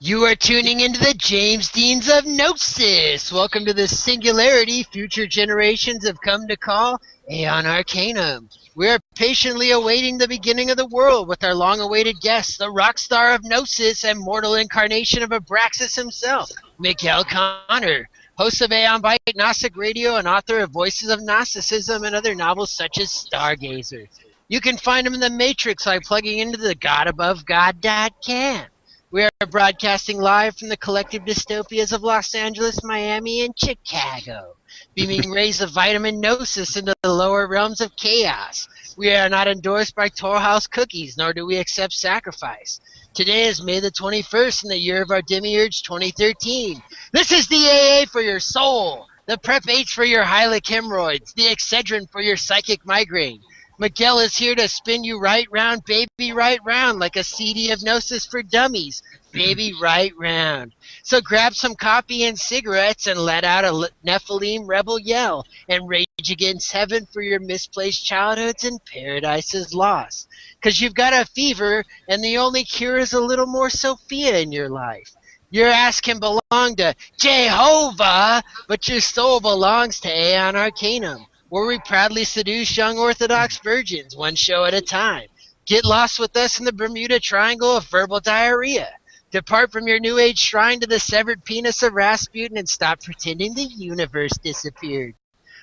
You are tuning into the James Deans of Gnosis. Welcome to the singularity future generations have come to call Aeon Arcanum. We are patiently awaiting the beginning of the world with our long-awaited guest, the rock star of Gnosis and mortal incarnation of Abraxas himself, Miguel Conner, host of Aeon Byte, Gnostic Radio, and author of Voices of Gnosticism and other novels such as Stargazer. You can find him in the Matrix by plugging into the godabovegod.com. We are broadcasting live from the collective dystopias of Los Angeles, Miami, and Chicago, beaming rays of vitamin gnosis into the lower realms of chaos. We are not endorsed by Toll House Cookies, nor do we accept sacrifice. Today is May the 21st in the year of our demiurge 2013. This is the AA for your soul, the Prep H for your hylic hemorrhoids, the Excedrin for your psychic migraine. Miguel is here to spin you right round, baby, right round, like a CD of Gnosis for dummies, baby, right round. So grab some coffee and cigarettes and let out a Nephilim rebel yell and rage against heaven for your misplaced childhoods and paradise's lost. 'Cause you've got a fever and the only cure is a little more Sophia in your life. Your ass can belong to Jehovah, but your soul belongs to Aeon Arcanum, where we proudly seduce young Orthodox virgins one show at a time. Get lost with us in the Bermuda Triangle of verbal diarrhea. Depart from your New Age shrine to the severed penis of Rasputin and stop pretending the universe disappeared.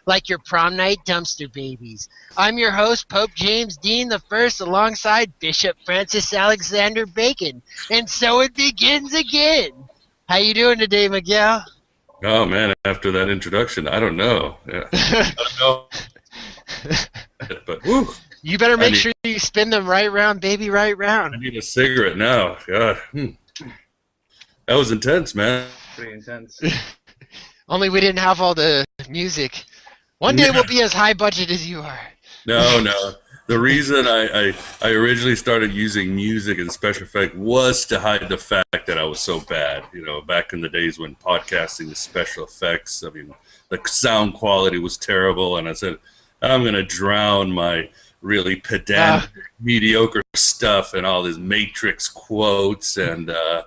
Like your prom night dumpster babies. I'm your host, Pope James Dean I, alongside Bishop Francis Alexander Bacon. And so it begins again. How you doing today, Miguel? Oh man, after that introduction, I don't know. Yeah. I don't know. But whew, you better make sure you spin them right round, baby, right round. I need a cigarette now. God. That was intense, man. Pretty intense. Only we didn't have all the music. One day we'll be as high budget as you are. No. The reason I originally started using music and special effect was to hide the fact that I was so bad. You know, back in the days when podcasting the special effects, I mean, the sound quality was terrible, and I said, I'm going to drown my really pedantic, mediocre stuff and all these Matrix quotes and the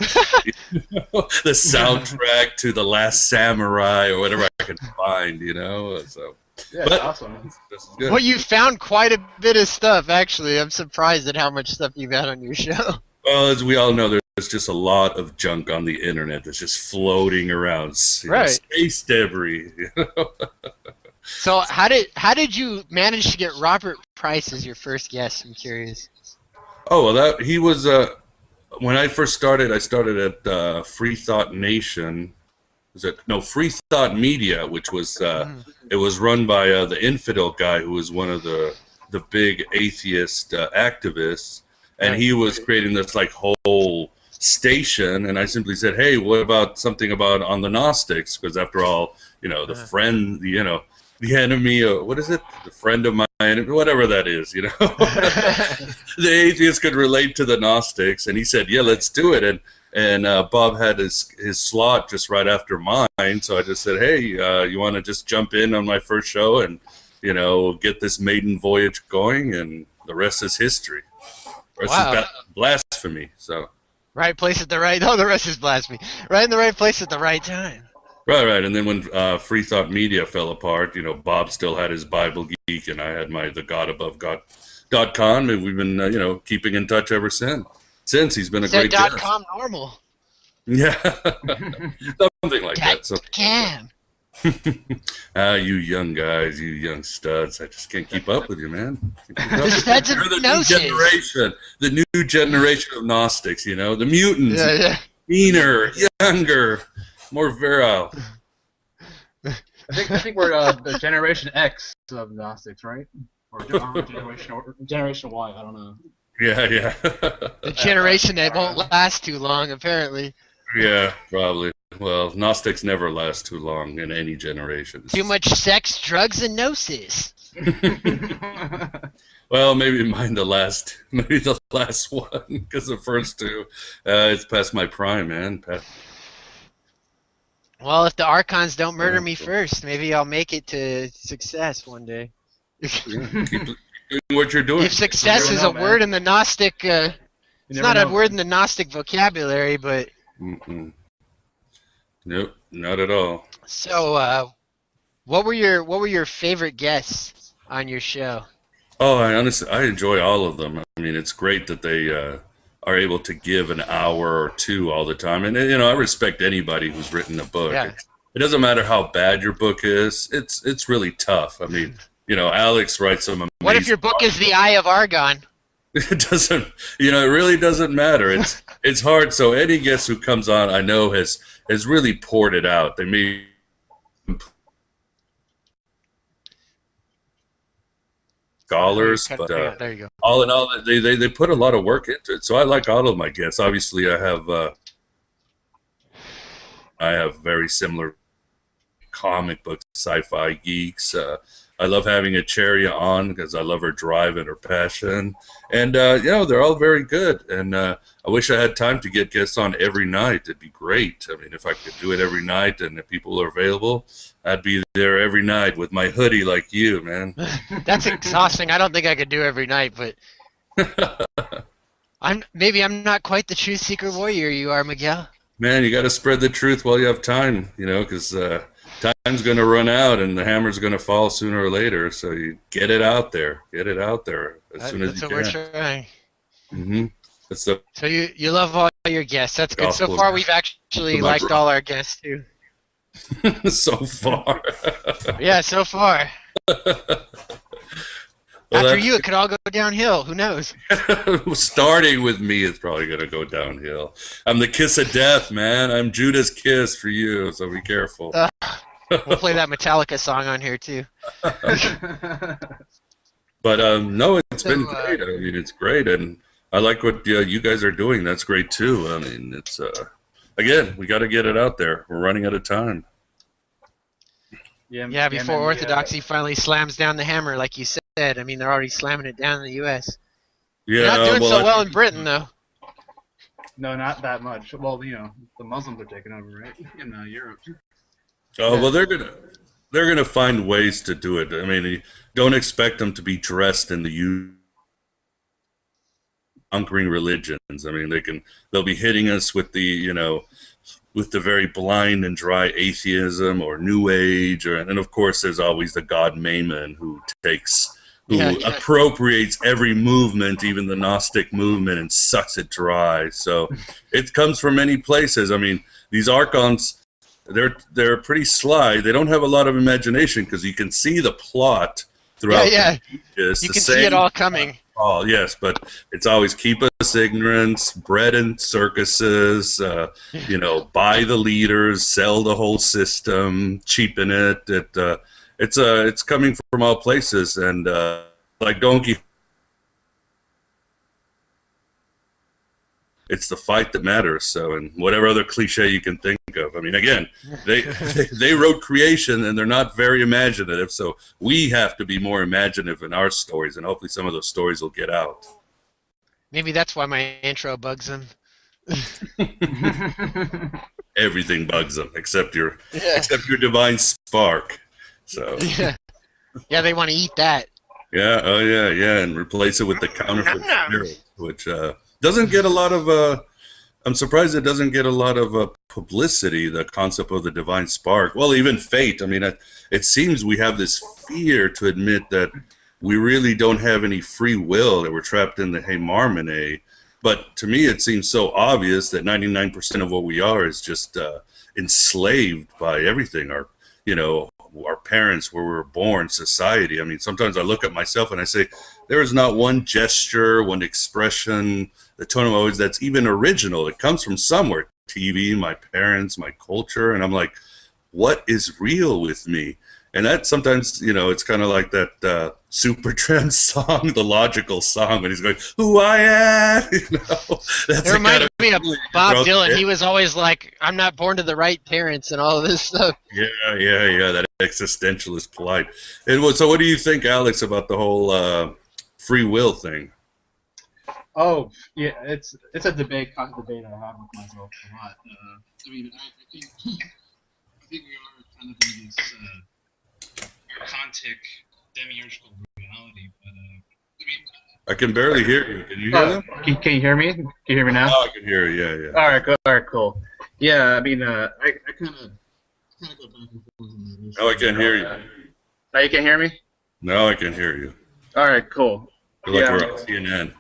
soundtrack to The Last Samurai or whatever I could find, you know, so... Yeah, but awesome. This is good. Well, you found quite a bit of stuff, actually. I'm surprised at how much stuff you've had on your show. Well, as we all know, there's just a lot of junk on the internet that's just floating around. Right. Space debris. So how did you manage to get Robert Price as your first guest? I'm curious. Oh, well, he was... when I first started, I started at Free Thought Nation... Free Thought Media, which was it was run by the infidel guy who was one of the big atheist activists, and he was creating this like whole station, and I simply said, hey, what about something about on the Gnostics? Because after all, you know, the friend, you know, the enemy, what is it? The friend of my enemy, whatever that is, you know. The atheist could relate to the Gnostics, and he said, yeah, let's do it, and Bob had his slot just right after mine, so I just said, hey, you want to just jump in on my first show and, you know, get this maiden voyage going, and the rest is history. The rest is blasphemy, so. Right place at the right, the rest is blasphemy. Right in the right place at the right time. Right, and then when Free Thought Media fell apart, you know, Bob still had his Bible Geek, and I had my thegodabovegod.com, and we've been, you know, keeping in touch ever since. He's been a great guest. .com normal. Yeah, something like that. So. Cam. You young guys, you young studs, I just can't keep up with you, man. The studs of Gnosis. The new generation of Gnostics, you know, the mutants. Yeah. Meaner, younger, more virile. I think we're the Generation X of Gnostics, right? Or Generation Y, I don't know. Yeah. The generation that won't last too long, apparently. Yeah, probably. Well, Gnostics never last too long in any generation. Too much sex, drugs, and gnosis. Well, maybe the last one, because the first two, it's past my prime, man. Well, if the Archons don't murder me first, maybe I'll make it to success one day. Keep doing what you're doing. If success is a word in the Gnostic, it's not a word in the Gnostic vocabulary, but Mm-mm. Nope, not at all. So, what were your favorite guests on your show? Oh, I enjoy all of them. I mean, it's great that they are able to give an hour or two all the time. And you know, I respect anybody who's written a book. Yeah. It doesn't matter how bad your book is. It's really tough. I mean, you know, Alex writes some amazing. What if your book is The Eye of Argon? It doesn't, you know, it really doesn't matter. It's hard. So any guest who comes on, I know has really poured it out. They may scholars, but there you go. all in all, they put a lot of work into it. So I like all of my guests. Obviously, I have very similar comic book sci-fi geeks. I love having Echeria on because I love her drive and her passion. And, you know, they're all very good. And I wish I had time to get guests on every night. It'd be great. I mean, if I could do it every night and if people are available, I'd be there every night with my hoodie like you, man. That's exhausting. I don't think I could do every night, but I'm not quite the truth seeker warrior you are, Miguel. Man, you got to spread the truth while you have time, you know, because time's going to run out and the hammer's going to fall sooner or later. So you get it out there. Get it out there as soon as you can. That's what we're trying. Mm-hmm. So you love all your guests. That's good. So far, we've actually liked all our guests, too. So far. Yeah, so far. Well, after you, it could all go downhill. Who knows? Starting with me, it's probably going to go downhill. I'm the kiss of death, man. I'm Judas' kiss for you, so be careful. We'll play that Metallica song on here, too. But, no, it's been great. I mean, it's great, and I like what you guys are doing. That's great, too. I mean, it's, again, we got to get it out there. We're running out of time. Yeah, before Orthodoxy finally slams down the hammer, like you said. I mean, they're already slamming it down in the U.S. Yeah, they're not doing so well in Britain, though. No, not that much. Well, you know, the Muslims are taking over, right? In Europe. Oh, well, they're gonna find ways to do it. I mean, you don't expect them to be dressed in the conquering religions. I mean, they'll be hitting us with the, you know, with the very blind and dry atheism or New Age, and of course, there's always the God Mammon who appropriates every movement, even the Gnostic movement, and sucks it dry. So it comes from many places. I mean, these archons, they're pretty sly. They don't have a lot of imagination because you can see the plot throughout. Yeah. You can see it all coming. Oh, yes, but it's always keep us ignorance, bread and circuses, you know, buy the leaders, sell the whole system, cheapen it. It's coming from all places, and like Donkey, it's the fight that matters. So, and whatever other cliche you can think of. I mean, again, they wrote creation, and they're not very imaginative. So we have to be more imaginative in our stories, and hopefully some of those stories will get out. Maybe that's why my intro bugs them. Everything bugs them except your divine spark. So yeah, they want to eat that. Yeah, oh yeah, and replace it with the counterfeit spirit, which doesn't get a lot of. I'm surprised it doesn't get a lot of publicity. The concept of the divine spark. Well, even fate. I mean, it seems we have this fear to admit that we really don't have any free will, that we're trapped in the Haymarmene. But to me, it seems so obvious that 99% of what we are is just enslaved by everything. Our parents, where we were born, society. I mean, sometimes I look at myself and I say, there is not one gesture, one expression, the tone of my voice that's even original. It comes from somewhere. TV, my parents, my culture. And I'm like, what is real with me? And that sometimes, you know, it's kind of like that Supertramp song, the logical song, when he's going, "Who I am," you know. That's it reminded me of Bob Dylan. He was always like, "I'm not born to the right parents," and all of this stuff. Yeah. That existentialist plight. So, what do you think, Alex, about the whole free will thing? Oh, yeah, it's a debate I have with myself a lot. I mean, I think we are kind of in this archontic demiurgical reality, but I mean, I can barely hear you. Can you hear them? Can you hear me? Can you hear me now? Oh, I can hear you. Yeah. All right, cool. Yeah, I mean, I kind of go back and forth on that issue. No, I can't hear you. Now you can hear me? No, I can hear you. All right, cool. Feel like we're on CNN.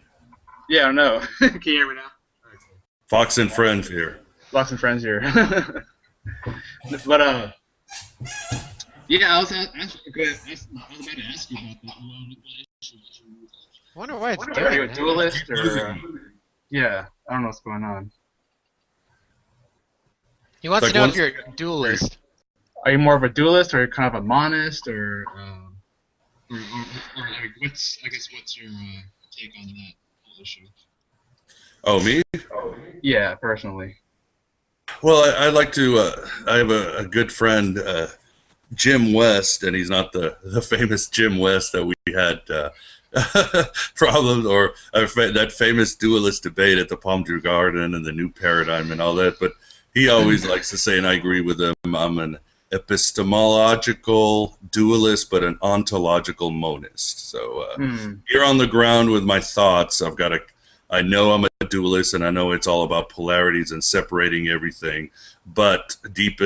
Yeah, I know. Can you hear me now? Right, cool. Fox and Friends here. Fox and Friends here. But yeah, I was about to ask you about that. I wonder why it's Are you a doing duelist or? Yeah, I don't know what's going on. He wants Like to know if once- you're a duelist. Are you more of a duelist or kind of a monist or what's your take on that whole issue? Oh, me? Yeah, personally. Well, I like to. I have a good friend, Jim West, and he's not the famous Jim West that we had problems or that famous duelist debate at the Palm Drew Garden and the New Paradigm and all that. But he always likes to say, and I agree with him, I'm an epistemological dualist, but an ontological monist. So here on the ground with my thoughts, I know I'm a dualist, and I know it's all about polarities and separating everything. But deep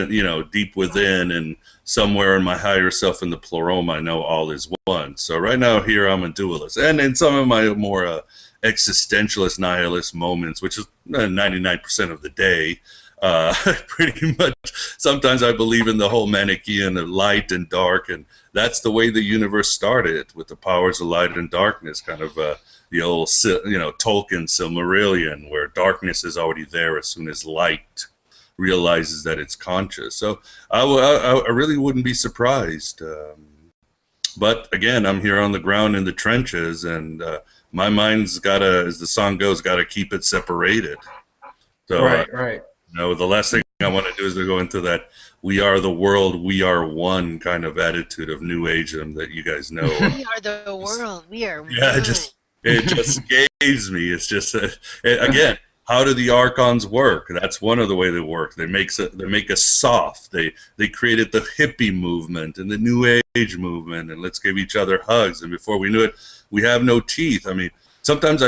within, and somewhere in my higher self, in the pleroma, I know all is one. So right now, here I'm a dualist, and in some of my more existentialist, nihilist moments, which is 99% of the day. Pretty much, sometimes I believe in the whole Manichaean of light and dark, and that's the way the universe started, with the powers of light and darkness, kind of the old, Tolkien Silmarillion, where darkness is already there as soon as light realizes that it's conscious. So I really wouldn't be surprised. But again, I'm here on the ground in the trenches, and my mind's gotta, as the song goes, gotta keep it separated. So, Right. The last thing I want to do is to go into that "we are the world, we are one" kind of attitude of New Ageism that you guys know. We are the world. We are Yeah, one. it just scares me. It's just again, how do the archons work? That's one of the way they work. They make us soft. They created the hippie movement and the New Age movement, and let's give each other hugs. And before we knew it, we have no teeth. I mean, sometimes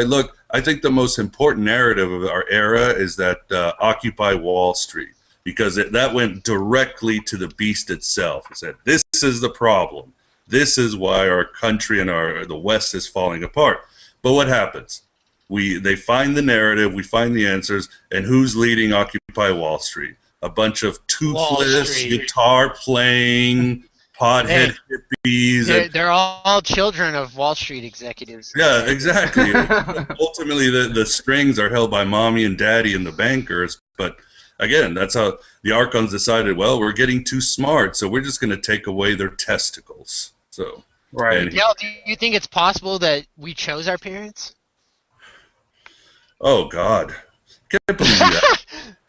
I think the most important narrative of our era is that Occupy Wall Street, because that went directly to the beast itself. It said, this is the problem. This is why our country and the West is falling apart. But what happens? They find the narrative, we find the answers, and who's leading Occupy Wall Street? A bunch of toothless, guitar-playing, pothead hippies. They're all children of Wall Street executives. Yeah, exactly. Ultimately, the strings are held by mommy and daddy and the bankers. But again, that's how the Archons decided, well, we're getting too smart, so we're just going to take away their testicles. So, right. Miguel, do you think it's possible that we chose our parents? Oh, God. Can't believe that.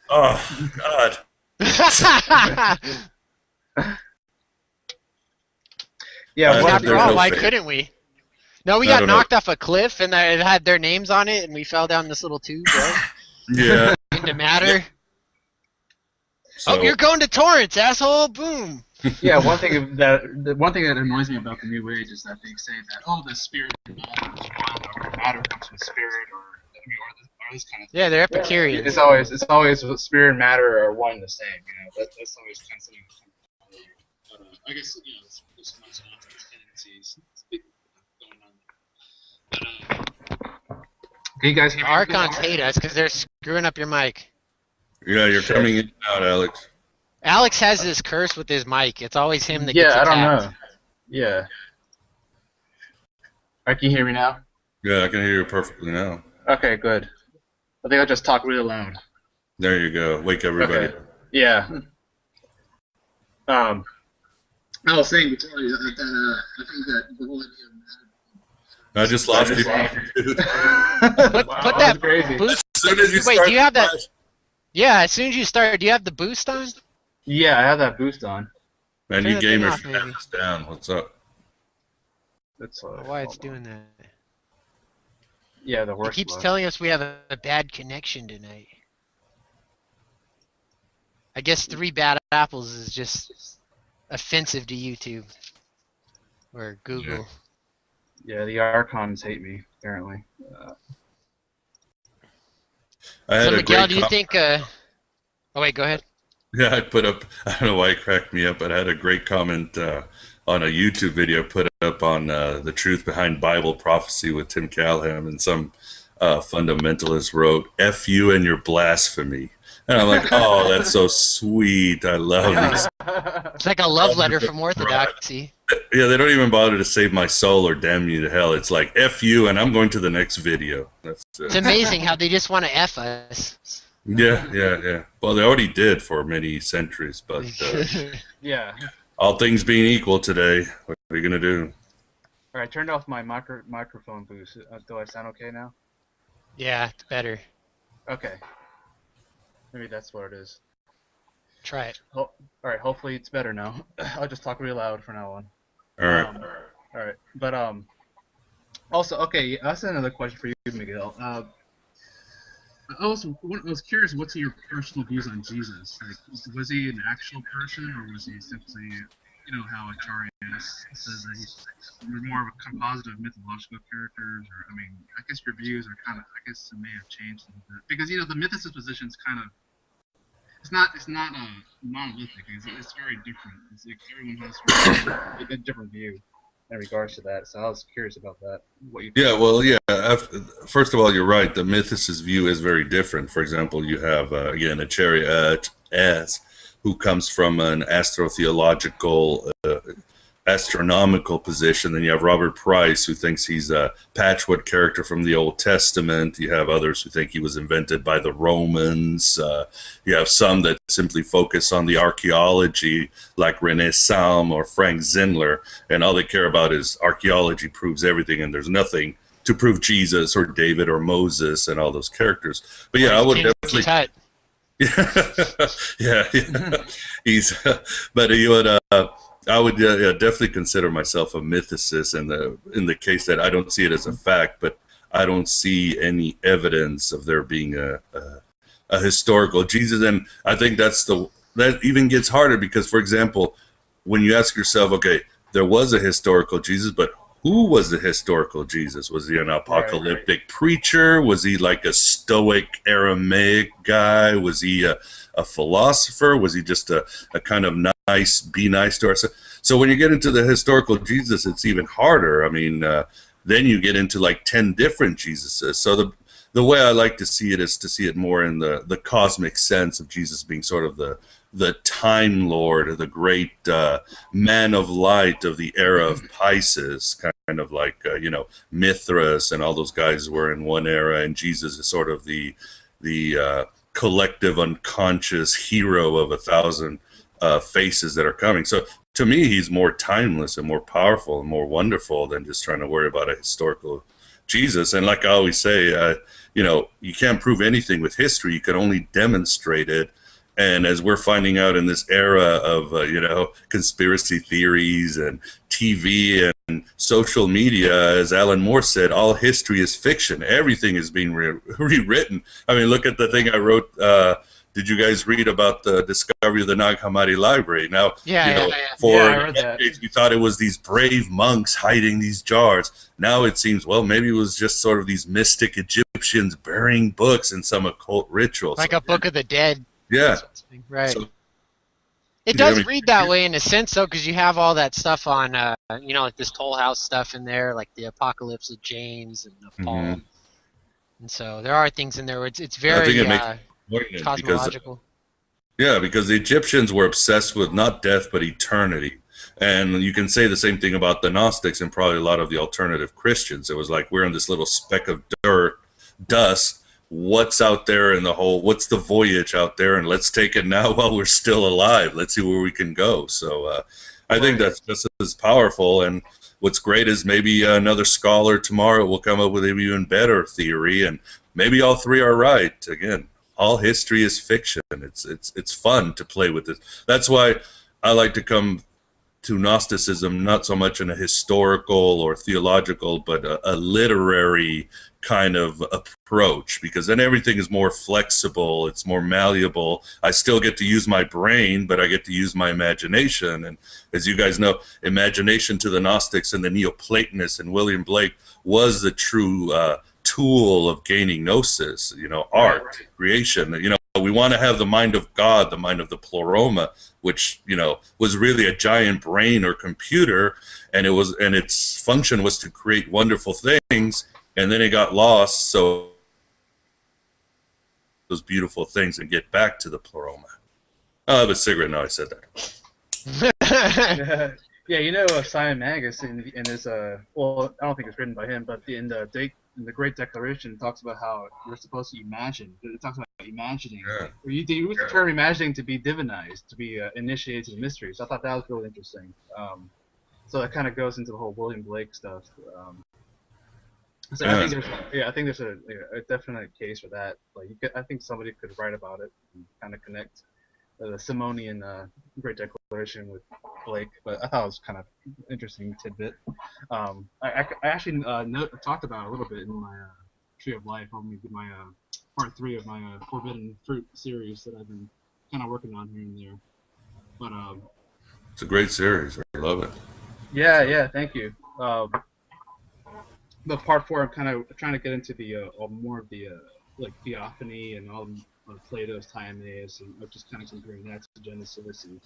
Oh, God. Yeah, After all, no why faith. couldn't we? No, we I got don't knocked off a cliff, and it had their names on it, and we fell down this little tube, right? Yeah. Into matter. So, Oh, you're going to Torrance, asshole! Boom. Yeah, one thing that annoys me about the New Age is that they say that the spirit and matter is one, or matter comes from spirit, or this kind of thing. Yeah, they're Epicureans. It's always spirit and matter are one and the same. That's always kind of something. But I guess there's some tendencies going on. Can you guys hear me? Archons hate us because they're screwing up your mic. yeah, you're coming in and out, Alex. Alex has this curse with his mic. It's always him that gets Yeah, I attacked. don't know. Yeah. Can you hear me now? Yeah, I can hear you perfectly now. Okay, good. I think I'll just talk really loud. There you go. Wake everybody. Okay. Yeah. I was saying before that I think that the whole idea of I just lost you. Put Wow, that crazy. boost. As soon as you Wait, start do you have that? flash- Yeah, as soon as you start, do you have the boost on? Yeah, I have that boost on. Man, Turn you that thing gamers off, should maybe. have this down. What's up? That's Why it's doing that? Yeah, the It worst. keeps one. telling us we have a bad connection tonight. I guess 3 bad apples is just offensive to YouTube or Google. Yeah, the Archons hate me apparently. I had So a Miguel, great do you think? Oh, Oh wait, go ahead. Yeah, I put up. I don't know why it cracked me up, but I had a great comment on a YouTube video put up on the truth behind Bible prophecy with Tim Callahan, and some fundamentalist wrote "F you and your blasphemy," and I'm like, "Oh, that's so sweet. I love these." It's like a love letter from Orthodoxy. Yeah, they don't even bother to save my soul or damn you to hell. It's like F you, and I'm going to the next video. That's It's amazing how they just want to F us. yeah. Well, they already did for many centuries, but Yeah. all things being equal today, what are you gonna do? All right, I turned off my microphone boost. Do I sound okay now? Yeah, it's better. Okay. Maybe that's what it is. Try it. All right, hopefully it's better now. I'll just talk really loud from now on. All right. All right. But also, okay, that's another question for you, Miguel. I was curious, what's your personal views on Jesus? Like, was he an actual person, or was he simply, you know, how Acharya says that he's more of a composite of mythological characters? Or, I mean, I guess your views are kind of, I guess it may have changed a little bit, because, you know, the mythicist position is kind of, it's not monolithic. It's very different. It's like everyone has a different view in regards to that. So I was curious about that. What you think? Yeah, well, yeah. First of all, you're right. The mythicist view is very different. For example, you have again Acharya who comes from an astrotheological, astronomical position. Then you have Robert Price, who thinks he's a patchwork character from the Old Testament. You have others who think he was invented by the Romans. You have some that simply focus on the archaeology, like René Salm or Frank Zindler, and all they care about is archaeology proves everything, and there's nothing to prove Jesus or David or Moses and all those characters. But yeah, I would definitely. Yeah. He's, but he would. I would definitely consider myself a mythicist in the case that I don't see it as a fact, but I don't see any evidence of there being a historical Jesus. And I think that even gets harder because, for example, when you ask yourself, okay, there was a historical Jesus, but who was the historical Jesus? Was he an apocalyptic preacher? Was he like a stoic Aramaic guy? Was he a philosopher? Was he just a kind of nice, be nice to ourselves? So when you get into the historical Jesus, it's even harder. I mean, then you get into like 10 different Jesuses. So the way I like to see it is to see it more in the cosmic sense of Jesus being sort of the Time Lord, the great man of light of the era of Pisces, kind of like Mithras and all those guys were in one era, and Jesus is sort of the collective unconscious hero of 1,000 faces that are coming. So to me, he's more timeless and more powerful and more wonderful than just trying to worry about a historical Jesus. And like I always say, you can't prove anything with history. You can only demonstrate it. And as we're finding out in this era of, conspiracy theories and TV and social media, as Alan Moore said, all history is fiction. Everything is being rewritten. I mean, look at the thing I wrote. Did you guys read about the discovery of the Nag Hammadi library? Now, for decades, you thought it was these brave monks hiding these jars. Now it seems, well, maybe it was just sort of these mystic Egyptians burying books in some occult ritual. Like a Book of the Dead. Yeah. Right. So, it does read that way in a sense, though, because you have all that stuff on, like this Toll House stuff in there, like the Apocalypse of James and Paul. Mm-hmm. And so there are things in there where it's very cosmological. Because the Egyptians were obsessed with not death but eternity. And you can say the same thing about the Gnostics and probably a lot of the alternative Christians. It was like, we're in this little speck of dust. What's out there in the whole, what's the voyage out there, and let's take it now while we're still alive. Let's see where we can go. So I think that's just as powerful. And what's great is maybe another scholar tomorrow will come up with an even better theory, and maybe all three are right. Again, all history is fiction. It's fun to play with this. That's why I like to come to Gnosticism, not so much in a historical or theological, but a literary kind of approach, because then everything is more flexible, it's more malleable. I still get to use my brain, but I get to use my imagination. And as you guys know, imagination to the Gnostics and the Neoplatonists and William Blake was the true tool of gaining gnosis, art, creation. we want to have the mind of God, the mind of the pleroma, which, was really a giant brain or computer, and its function was to create wonderful things, and then it got lost, so those beautiful things and get back to the pleroma. Oh, I have a cigarette now I said that. Yeah, Simon Magus in his well, I don't think it's written by him, but in the Great Declaration, it talks about how you're supposed to imagine. It talks about imagining. Yeah. Or you use the term imagining to be divinized, to be initiated to the mysteries. So I thought that was really interesting. So it kind of goes into the whole William Blake stuff. So I think there's a definite case for that. Like I think somebody could write about it and kind of connect the Simonian Great Declaration with Blake, but I thought it was kind of interesting tidbit. I actually talked about it a little bit in my Tree of Life, or maybe my part 3 of my Forbidden Fruit series that I've been kind of working on here and there. But it's a great series. I love it. Yeah, thank you. But part 4, I'm kind of trying to get into the more of the like theophany and all Plato's Timaeus, and I'm just kind of comparing that to Genesis, and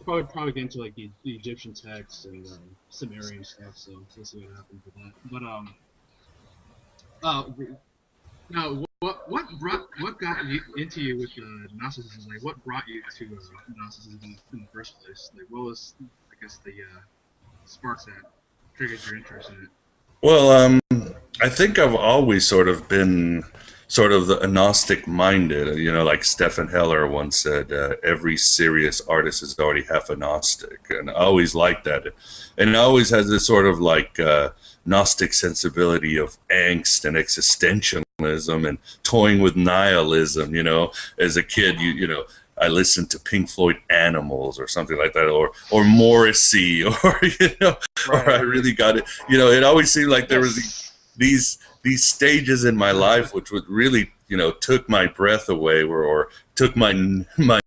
probably get into like the Egyptian texts and Sumerian stuff. So we'll see what happens with that. But now what got you into you with Gnosticism? Like, what brought you to Gnosticism in the first place? Like, what was, I guess, the spark that triggered your interest in it? Well, I think I've always sort of been sort of the Gnostic minded, like Stephen Heller once said, every serious artist is already half a Gnostic, and I always liked that. And it always has this sort of like Gnostic sensibility of angst and existentialism and toying with nihilism. As a kid, I listened to Pink Floyd Animals or something like that, or Morrissey, or or I really got it. It always seemed like there was these stages in my life which would really, took my breath away, or took my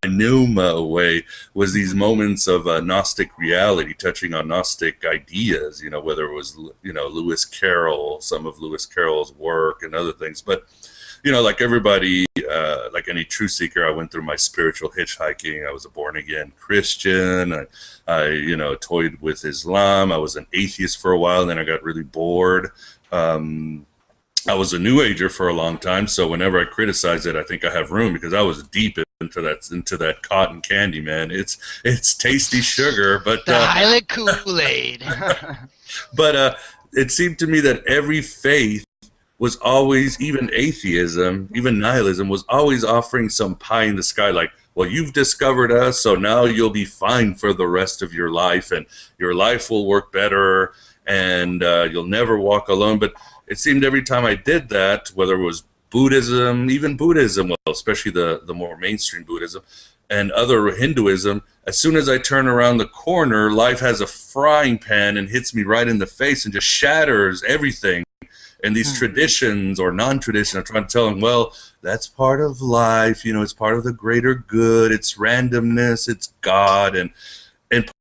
pneuma away, was these moments of Gnostic reality, touching on Gnostic ideas, whether it was, Lewis Carroll, some of Lewis Carroll's work and other things. But, like everybody, like any true seeker, I went through my spiritual hitchhiking. I was a born-again Christian. I toyed with Islam. I was an atheist for a while, and then I got really bored. I was a New Ager for a long time, so whenever I criticize it, I think I have room, because I was deep into that cotton candy, man. It's tasty sugar, but the hylic Kool-Aid. But it seemed to me that every faith was always, even atheism, even nihilism, was always offering some pie in the sky, like, well, you've discovered us, so now you'll be fine for the rest of your life, and your life will work better, and you'll never walk alone. But it seemed every time I did that, whether it was Buddhism, even Buddhism, well, especially the more mainstream Buddhism, and other Hinduism, as soon as I turn around the corner, life has a frying pan and hits me right in the face and just shatters everything. And these traditions or non-tradition, I'm trying to tell them, well, that's part of life, it's part of the greater good, it's randomness, it's God. And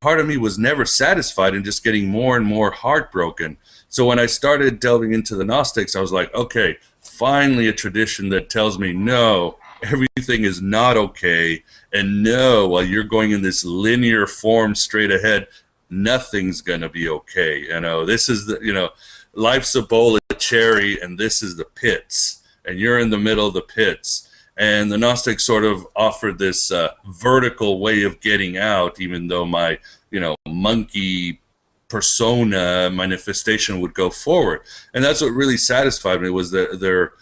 part of me was never satisfied and just getting more and more heartbroken. So when I started delving into the Gnostics, I was like, okay, finally a tradition that tells me, no, everything is not okay, and no, while you're going in this linear form straight ahead, nothing's going to be okay. This is life's a bowl of cherry, and this is the pits, and you're in the middle of the pits. And the Gnostics sort of offered this vertical way of getting out, even though my, monkey persona manifestation would go forward. And that's what really satisfied me, was their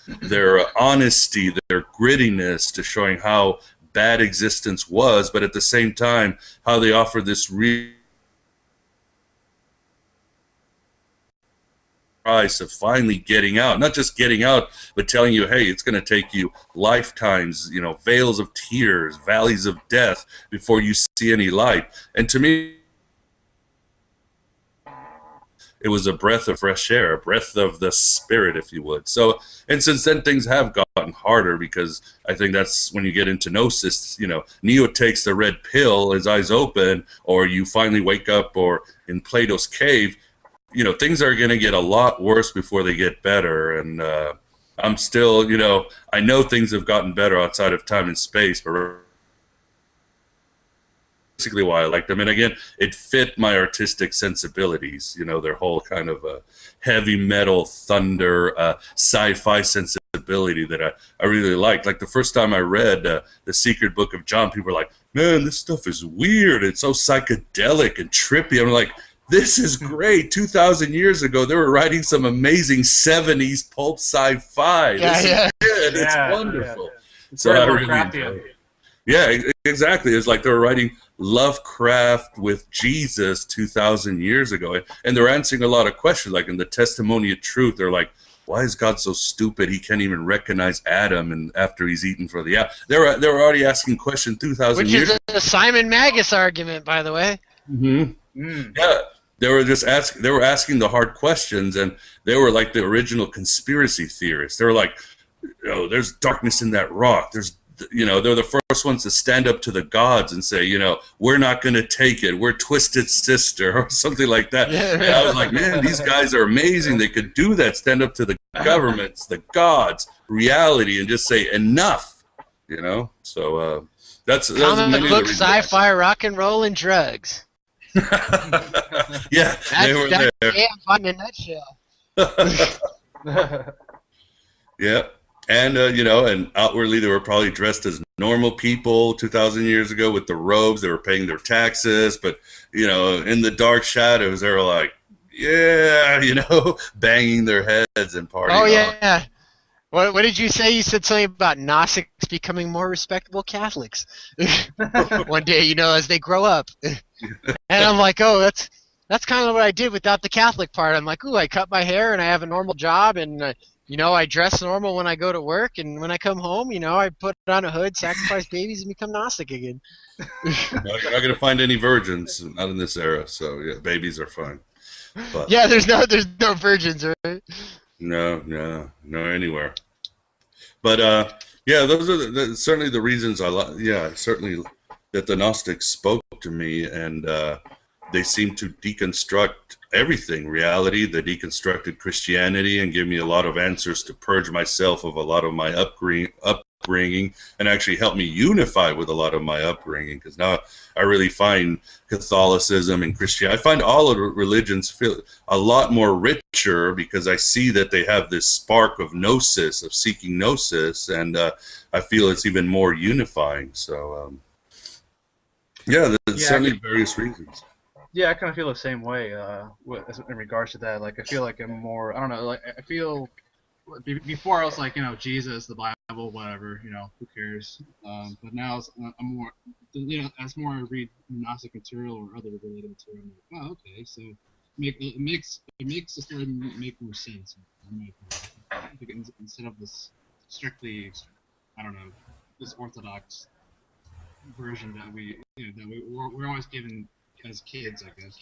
honesty, their grittiness to showing how bad existence was, but at the same time, how they offered this real price of finally getting out, not just getting out, but telling you, hey, it's going to take you lifetimes, veils of tears, valleys of death before you see any light. And to me, it was a breath of fresh air, a breath of the spirit, if you would. So, and since then, things have gotten harder, because I think that's when you get into Gnosis, Neo takes the red pill, his eyes open, or you finally wake up, or in Plato's cave, things are going to get a lot worse before they get better. And I'm still, I know things have gotten better outside of time and space, but basically why I liked them. And again, it fit my artistic sensibilities, their whole kind of heavy metal, thunder, sci-fi sensibility that I really liked. Like the first time I read The Secret Book of John, people were like, man, this stuff is weird. It's so psychedelic and trippy. I'm like, this is great. 2,000 years ago, they were writing some amazing 70s pulp sci-fi. This is good. It's wonderful. Yeah. So I really enjoyed it. Yeah, exactly. It's like they were writing Lovecraft with Jesus 2,000 years ago. And they're answering a lot of questions. Like in the Testimony of Truth, they're like, why is God so stupid he can't even recognize Adam and after he's eaten for the apple? They were already asking questions 2,000 years ago. Which is the Simon Magus argument, by the way. Mm-hmm. Mm. Yeah. They were just asking the hard questions, and they were like the original conspiracy theorists. They were like, there's darkness in that rock. They're the first ones to stand up to the gods and say, we're not going to take it. We're Twisted Sister or something like that. And I was like, man, these guys are amazing. They could do that, stand up to the governments, the gods, reality, and just say enough, So that's comic book, sci-fi, rock and roll, and drugs. Yeah, they were there. That's in a nutshell. Yeah. And, and outwardly they were probably dressed as normal people 2,000 years ago with the robes. They were paying their taxes. But, in the dark shadows, they were like, yeah, banging their heads and partying. Oh, yeah. What did you say? You said something about Gnostics becoming more respectable Catholics. One day, as they grow up. And I'm like, oh, that's kind of what I did without the Catholic part. I'm like, ooh, I cut my hair and I have a normal job and I dress normal when I go to work, and when I come home, I put on a hood, sacrifice babies, and become Gnostic again. You're not going to find any virgins, not in this era, so yeah, babies are fine. But, yeah, there's no virgins, right? No, anywhere. But yeah, those are certainly the reasons I like. Yeah, certainly that the Gnostics spoke to me, and they seem to deconstruct everything, reality. They deconstructed Christianity and give me a lot of answers to purge myself of a lot of my upbringing, and actually help me unify with a lot of my upbringing, because now I really find Catholicism and Christianity, I find all of the religions feel a lot more richer, because I see that they have this spark of gnosis, of seeking gnosis, and I feel it's even more unifying. So yeah, there's certainly various reasons. Yeah, I kind of feel the same way in regards to that. Like, I feel like I'm more, I don't know, like, I feel, before I was like, Jesus, the Bible, whatever, who cares? But now I'm more, as more I read Gnostic material or other related material, I'm like, oh, okay, so it makes the story make more sense. Instead of this strictly, I don't know, this orthodox version that we're always given as kids, I guess.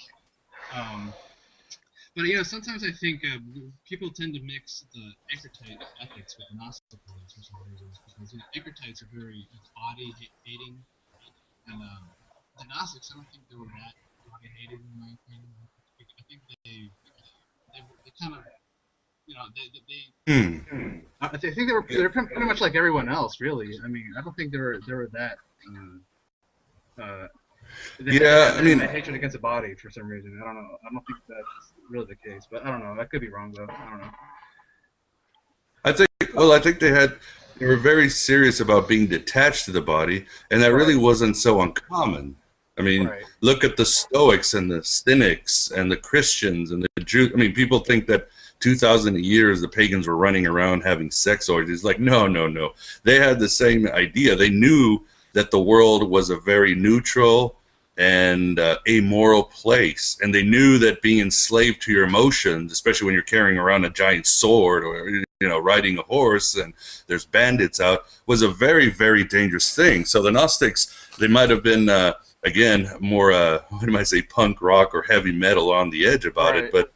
But sometimes I think people tend to mix the Eckertite ethics with Gnostic beliefs for some reasons, because Eckertites are very body-hating, and the Gnostics, I don't think they were that body-hating in my opinion. I think they kind of, I think they're pretty much like everyone else, really. I mean, I don't think they were that. I mean, hatred against the body for some reason. I don't know. I don't think that's really the case, but I don't know. I could be wrong though. I don't know. I think they were very serious about being detached to the body, and that really wasn't so uncommon. I mean, look at the Stoics and the Cynics and the Christians and the Jews. I mean, people think that 2,000 years the pagans were running around having sex orgies. Like, no. They had the same idea. They knew that the world was a very neutral and amoral place, and they knew that being enslaved to your emotions, especially when you're carrying around a giant sword or riding a horse and there's bandits out, was a very, very dangerous thing. So the Gnostics, they might have been again more what might I say, punk rock or heavy metal on the edge about it, but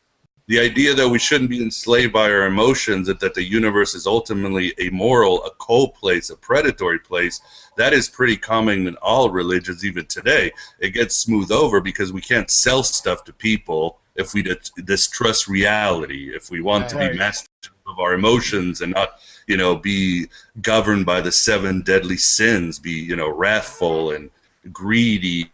the idea that we shouldn't be enslaved by our emotions, that the universe is ultimately amoral, a cold place, a predatory place, that is pretty common in all religions even today. It gets smoothed over because we can't sell stuff to people if we distrust reality, if we want to be mastered of our emotions and not, be governed by the 7 deadly sins, be, wrathful and greedy.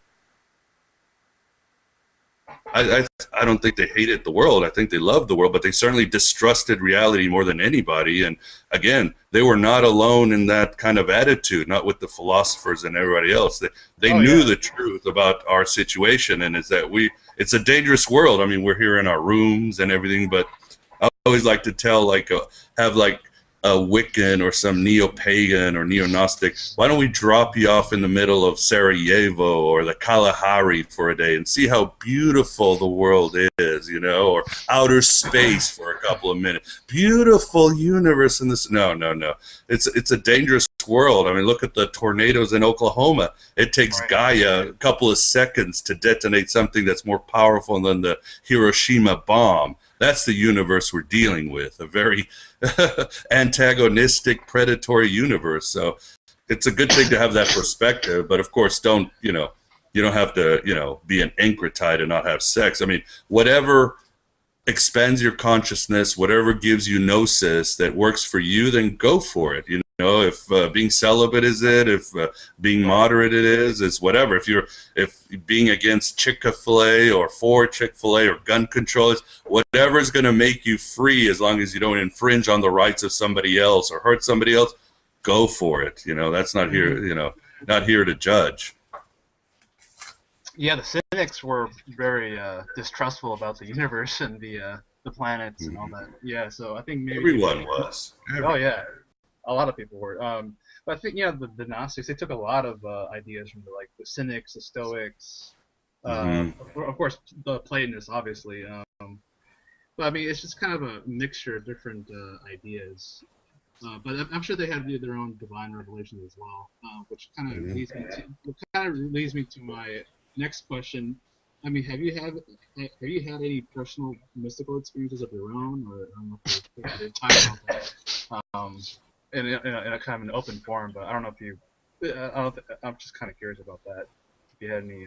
I don't think they hated the world. I think they loved the world, but they certainly distrusted reality more than anybody. And again, they were not alone in that kind of attitude, not with the philosophers and everybody else. They knew the truth about our situation, and it's that it's a dangerous world. I mean, we're here in our rooms and everything, but I always like to tell, have a Wiccan or some neo-pagan or neo-Gnostic, why don't we drop you off in the middle of Sarajevo or the Kalahari for a day and see how beautiful the world is, or outer space for a couple of minutes. Beautiful universe in this. No. It's a dangerous world. I mean, look at the tornadoes in Oklahoma. It takes Gaia a couple of seconds to detonate something that's more powerful than the Hiroshima bomb. That's the universe we're dealing with, a very antagonistic, predatory universe. So it's a good thing to have that perspective, but of course you don't have to, be an ankritite and not have sex. I mean, whatever expands your consciousness, whatever gives you gnosis that works for you, then go for it. If being celibate is it, if being moderate it is, it's whatever. If being against Chick-fil-A or for Chick-fil-A or gun control is whatever is going to make you free, as long as you don't infringe on the rights of somebody else or hurt somebody else, go for it. That's not here. Not here to judge. Yeah, the cynics were very distrustful about the universe and the planets and all that. Yeah, so I think maybe everyone was. Oh yeah. A lot of people were, but I think the Gnostics, they took a lot of ideas from the Cynics, the Stoics, of course the Platonists, obviously. But I mean, it's just kind of a mixture of different ideas. But I'm sure they had their own divine revelations as well, which kind of leads me to my next question. I mean, have you had any personal mystical experiences of your own, or I don't know if you talk about that? In a kind of an open forum, but I don't know if you. I'm just kind of curious about that. If you had any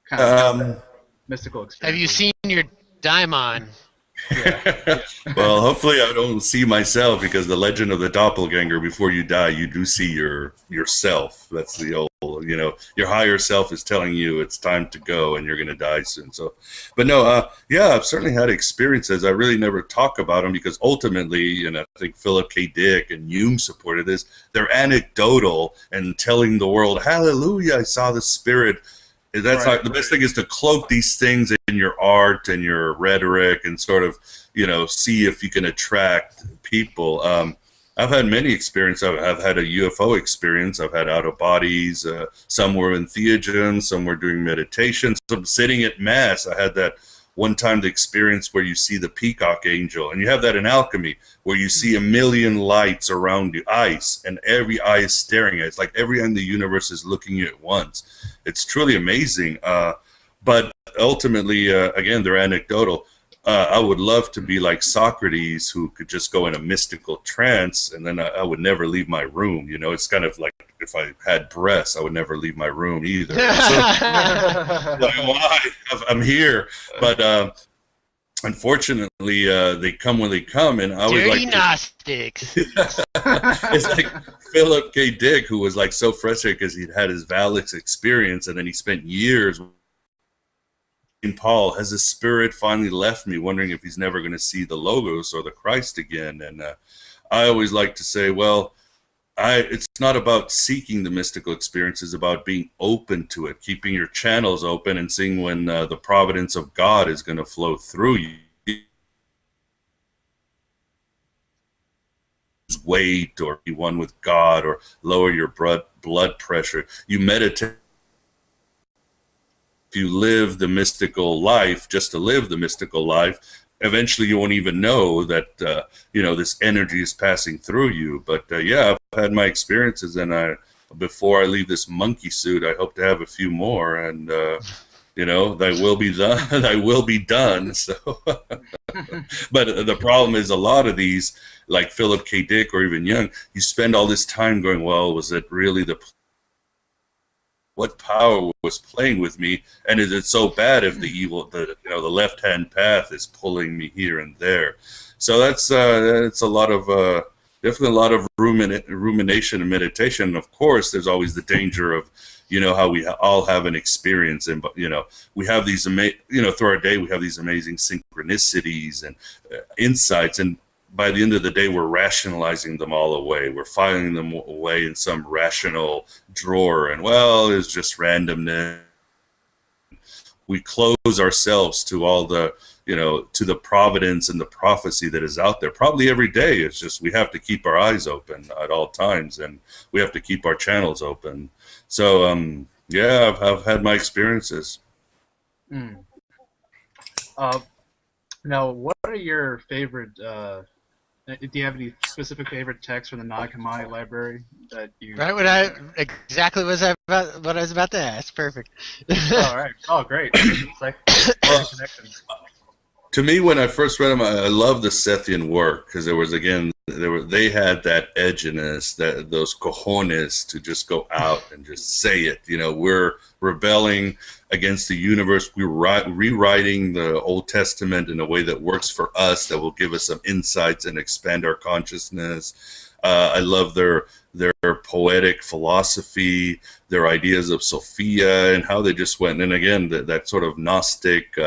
kind of mystical experience. Have you seen your daimon? Yeah. Well, hopefully I don't see myself, because the legend of the doppelganger, before you die, you do see yourself. That's the old, your higher self is telling you it's time to go and you're going to die soon. So, but no, yeah, I've certainly had experiences. I really never talk about them because ultimately, and I think Philip K. Dick and Jung supported this, they're anecdotal and telling the world, hallelujah, I saw the spirit. That's the best thing is to cloak these things in your art and your rhetoric and sort of, see if you can attract people. I've had many experiences. I've had a UFO experience. I've had out of bodies. Some were in theogens. Some were doing meditation. Some sitting at mass. I had that one time, the experience where you see the peacock angel, and you have that in alchemy, where you see 1,000,000 lights around you, eyes, and every eye is staring at it. It's like every eye in the universe is looking at you at once. It's truly amazing. But ultimately, again, they're anecdotal. I would love to be like Socrates, who could just go in a mystical trance, and then I would never leave my room. It's kind of like if I had breasts, I would never leave my room either. Why? I'm here. But unfortunately, they come when they come, and I was Dirty like Gnostics. It's like Philip K. Dick, who was like so frustrated because he'd had his Valix experience, and then he spent years. Paul, has his spirit finally left me, wondering if he's never going to see the Logos or the Christ again. And I always like to say, well, it's not about seeking the mystical experience. It's about being open to it, keeping your channels open and seeing when the providence of God is going to flow through you. Wait, or be one with God, or lower your blood pressure. You meditate. If you live the mystical life just to live the mystical life, eventually you won't even know that this energy is passing through you. But yeah, I've had my experiences, and before I leave this monkey suit, I hope to have a few more, and they will be done. I will be done. So, but the problem is, a lot of these, like Philip K. Dick or even Jung, you spend all this time going, well, was it really the what power was playing with me, and is it so bad if the left-hand path is pulling me here and there? So that's it's a lot of definitely a lot of rumination and meditation. And of course, there's always the danger of, how we all have an experience, and we have these through our day we have these amazing synchronicities and insights, and by the end of the day we're rationalizing them all away. We're filing them away in some rational drawer, and it's just randomness. We close ourselves to all the to the providence and the prophecy that is out there. Probably every day. It's just we have to keep our eyes open at all times, and we have to keep our channels open. So I've had my experiences. Now, what are your favorite? Do you have any specific favorite texts from the Nag Hammadi library that you? Right, exactly what I was about to ask. Perfect. All right. Oh, great. It's like connections. To me, when I first read them, I love the Sethian work, because they had that edginess, those cojones to just go out and just say it. We're rebelling against the universe. We're rewriting the Old Testament in a way that works for us, that will give us some insights and expand our consciousness. I love their poetic philosophy, their ideas of Sophia, and how they just went. And again, that sort of Gnostic,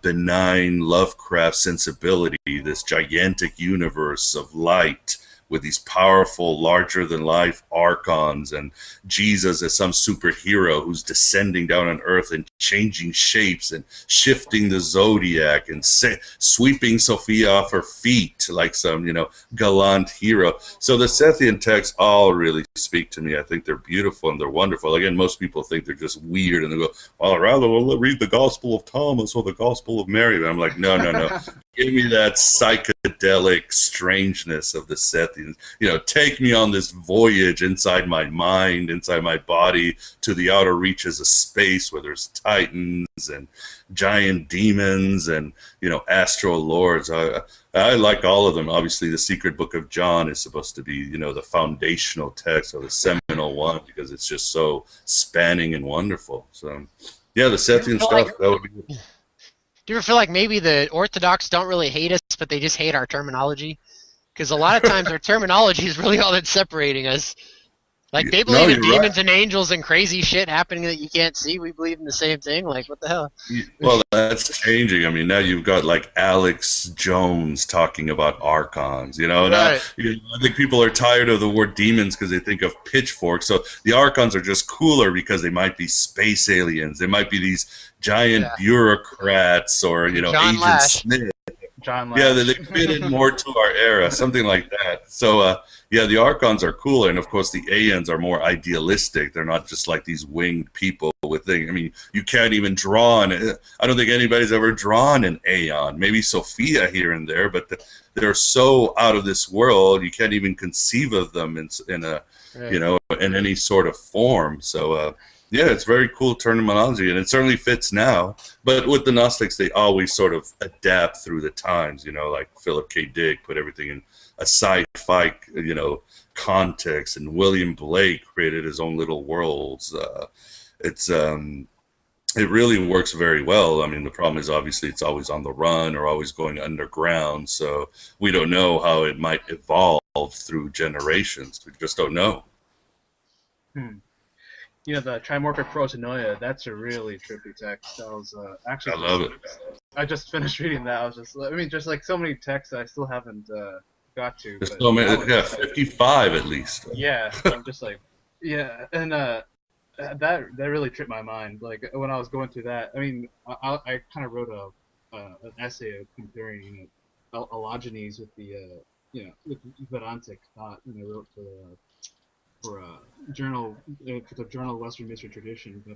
benign Lovecraft sensibility, this gigantic universe of light with these powerful, larger-than-life archons, and Jesus as some superhero who's descending down on Earth and changing shapes and shifting the zodiac and sweeping Sophia off her feet like some, gallant hero. So the Sethian texts all really speak to me. I think they're beautiful and they're wonderful. Again, most people think they're just weird, and they go, well, I'd rather read the Gospel of Thomas or the Gospel of Mary. But I'm like, no. Give me that psychedelic strangeness of the Sethians. Take me on this voyage inside my mind, inside my body, to the outer reaches of space where there's titans and giant demons and, astral lords. I like all of them. Obviously, the Secret Book of John is supposed to be, the foundational text, or the seminal one, because it's just so spanning and wonderful. So, yeah, the Sethian stuff, that would be good. Do you ever feel like maybe the Orthodox don't really hate us, but they just hate our terminology? Because a lot of times our terminology is really all that's separating us. Like, they believe in demons and angels and crazy shit happening that you can't see. We believe in the same thing. Like, what the hell? Well, that's changing. I mean, now you've got, like, Alex Jones talking about archons, and Right. I think people are tired of the word demons because they think of pitchforks. So the archons are just cooler because they might be space aliens. They might be these giant bureaucrats, or, John Agent Lash. Smith. John Lash. Yeah, they fit in more to our era, something like that. So, the Archons are cooler, and of course the Aeons are more idealistic. They're not just like these winged people with things. I mean, you can't even draw I don't think anybody's ever drawn an Aeon. Maybe Sophia here and there, but they're so out of this world, you can't even conceive of them in a, in any sort of form. So, it's very cool terminology, and it certainly fits now. But with the Gnostics, they always sort of adapt through the times, like Philip K. Dick put everything in a sci-fi, context, and William Blake created his own little worlds. It really works very well. I mean, the problem is obviously it's always on the run or always going underground, so we don't know how it might evolve through generations. We just don't know. The Trimorphic Protanoia, that's a really trippy text. That was actually. I love it. I just finished reading that. I was just like so many texts I still haven't got to. There's so many, 55 at least. Yeah, I'm just like, and that really tripped my mind. Like when I was going through that, I mean, I kind of wrote an essay comparing allogenes with the with Vedantic thought, and I wrote for a journal, for the Journal of Western Mystery Tradition, but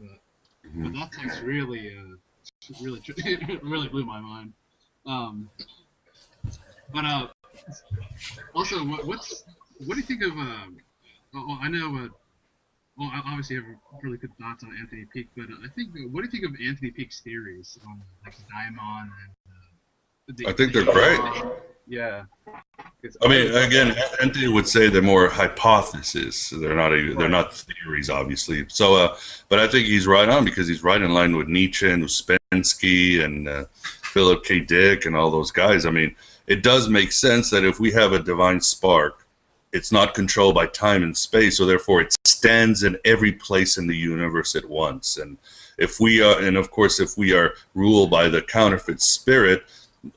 that text really really blew my mind. Also, what do you think of? I know. Well, I obviously have really good thoughts on Anthony Peake, but I think, what do you think of Anthony Peake's theories on like the daimon and? I think they're great. Yeah. I mean, again, Anthony would say they're more hypotheses. They're not theories, obviously. So, but I think he's right on because he's right in line with Nietzsche and Uspensky and Philip K. Dick and all those guys. I mean, it does make sense that if we have a divine spark, it's not controlled by time and space, so therefore it stands in every place in the universe at once. And if we are, and of course, if we are ruled by the counterfeit spirit,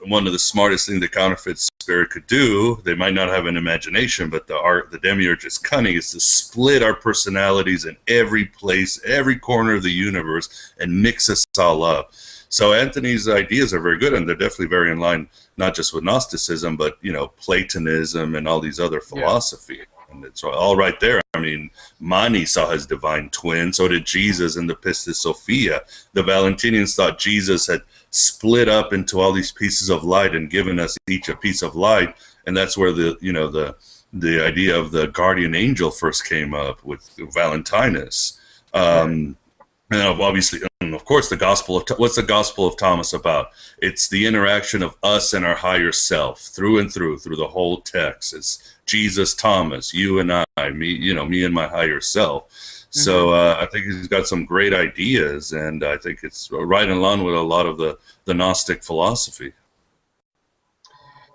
one of the smartest things the counterfeit spirit could do, they might not have an imagination, but the demiurge is cunning, is to split our personalities in every place, every corner of the universe, and mix us all up. So Anthony's ideas are very good, and they're definitely very in line, not just with Gnosticism, but, you know, Platonism and all these other philosophy. And it's all right there. I mean, Mani saw his divine twin, so did Jesus in the Pistis Sophia. The Valentinians thought Jesus had split up into all these pieces of light and given us each a piece of light, and that's where the idea of the guardian angel first came up with Valentinus. And obviously, and of course, what's the Gospel of Thomas about? It's the interaction of us and our higher self through and through the whole text. It's Jesus, Thomas, you and I, me and my higher self. So I think he's got some great ideas, and I think it's right in line with a lot of the Gnostic philosophy.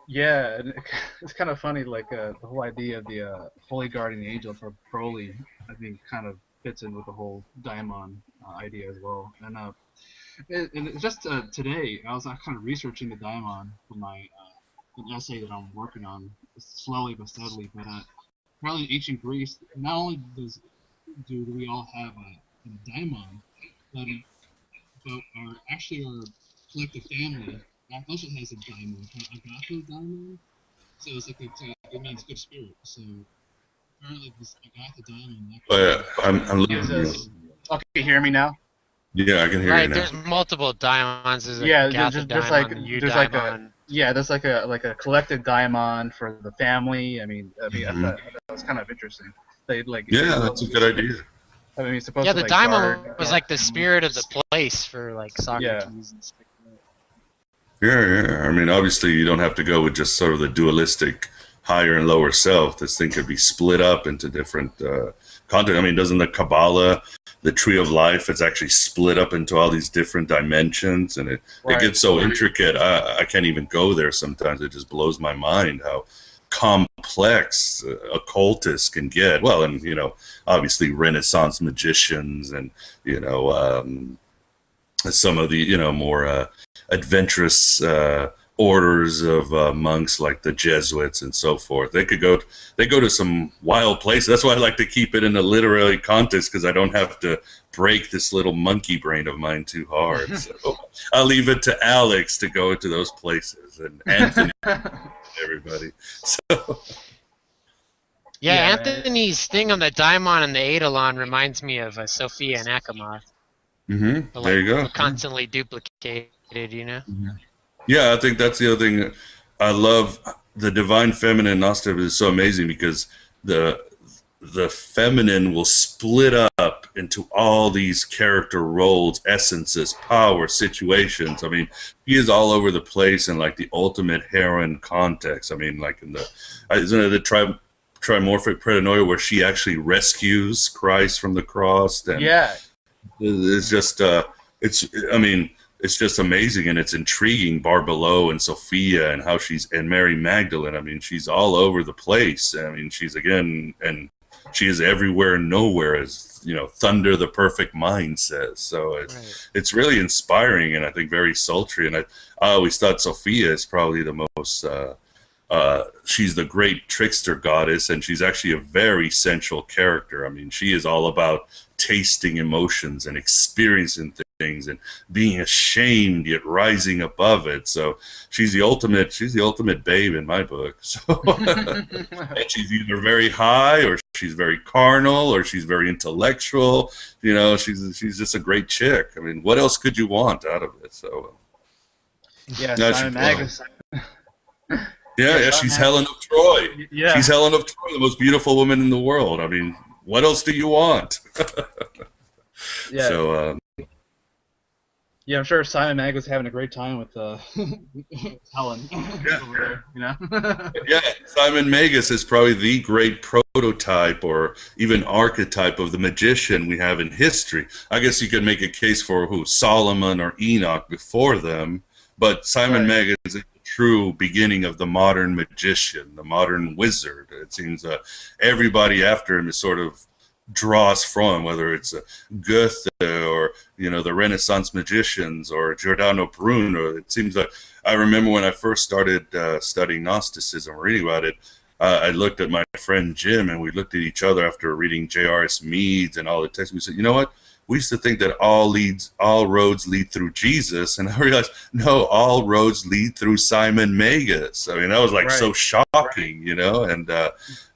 Yeah, and it's kind of funny, like the whole idea of the holy guardian angel for Broly, I think, kind of fits in with the whole daimon idea as well. And just today, I was kind of researching the daimon for my an essay that I'm working on, slowly but steadily. But apparently in ancient Greece, not only do we all have a daimon, but our collective family also has a daimon, a Agatha daimon. So it's like it means good spirit. So apparently this Agatha daimon. Oh, yeah, I'm looking. Okay, you hear me now? Yeah, I can hear you now. There's multiple daimons. There's there's like a collective daimon for the family. I thought that was kind of interesting. That's a good idea. I mean, it's supposed yeah, to the daimon was like the spirit of the place for like Socrates and stuff. Yeah. I mean, obviously, you don't have to go with just sort of the dualistic higher and lower self. This thing could be split up into different content. I mean, doesn't the Kabbalah, the tree of life, it's actually split up into all these different dimensions, and it gets so intricate. I can't even go there sometimes. It just blows my mind how complex occultists can get. Well, and, you know, obviously Renaissance magicians and, you know, some of the, you know, more adventurous orders of monks like the Jesuits and so forth. They go to some wild places. That's why I like to keep it in a literary context, because I don't have to break this little monkey brain of mine too hard. So I'll leave it to Alex to go into those places, and Anthony, everybody. So. Yeah, Anthony's thing on the daimon and the eidolon reminds me of Sophia and Achamoth. Mm-hmm. There you go. Constantly duplicated, you know? Mm-hmm. Yeah, I think that's the other thing. I love the divine feminine Gnostic is so amazing, because the feminine will split up into all these character roles, essences, power, situations. I mean, he is all over the place in like the ultimate heroine context. I mean, like in isn't it the trimorphic paranoia where she actually rescues Christ from the cross? And it's just it's just amazing, and it's intriguing. Barbelo and Sophia and how and Mary Magdalene. I mean, she's all over the place. I mean, she is everywhere and nowhere, as, you know, Thunder the Perfect Mind says. So it's really inspiring, and I think very sultry. And I always thought Sophia is probably the most she's the great trickster goddess, and she's actually a very sensual character. I mean, she is all about tasting emotions and experiencing things and being ashamed yet rising above it. So she's the ultimate babe in my book. So and she's either very high, or she's very carnal, or she's very intellectual. You know, she's just a great chick. I mean, what else could you want out of it? So Simon Magus. Yeah, she's Helen of Troy. Yeah. She's Helen of Troy, the most beautiful woman in the world. I mean, what else do you want? Yeah. So, Yeah, I'm sure Simon Mag was having a great time with Helen Yeah. over there, you know? Yeah, Simon Magus is probably the great prototype or even archetype of the magician we have in history. I guess you could make a case for who, Solomon or Enoch before them, but Simon Right. Magus is the true beginning of the modern magician, the modern wizard. It seems everybody after him is sort of draws from, whether it's Goethe or the Renaissance magicians or Giordano Bruno. It seems like I remember when I first started studying Gnosticism, reading about it. I looked at my friend Jim, and we looked at each other after reading J.R.S. Meads and all the texts. We said, you know what? We used to think that all roads lead through Jesus, and I realized no, all roads lead through Simon Magus. I mean, that was like Right. so shocking, and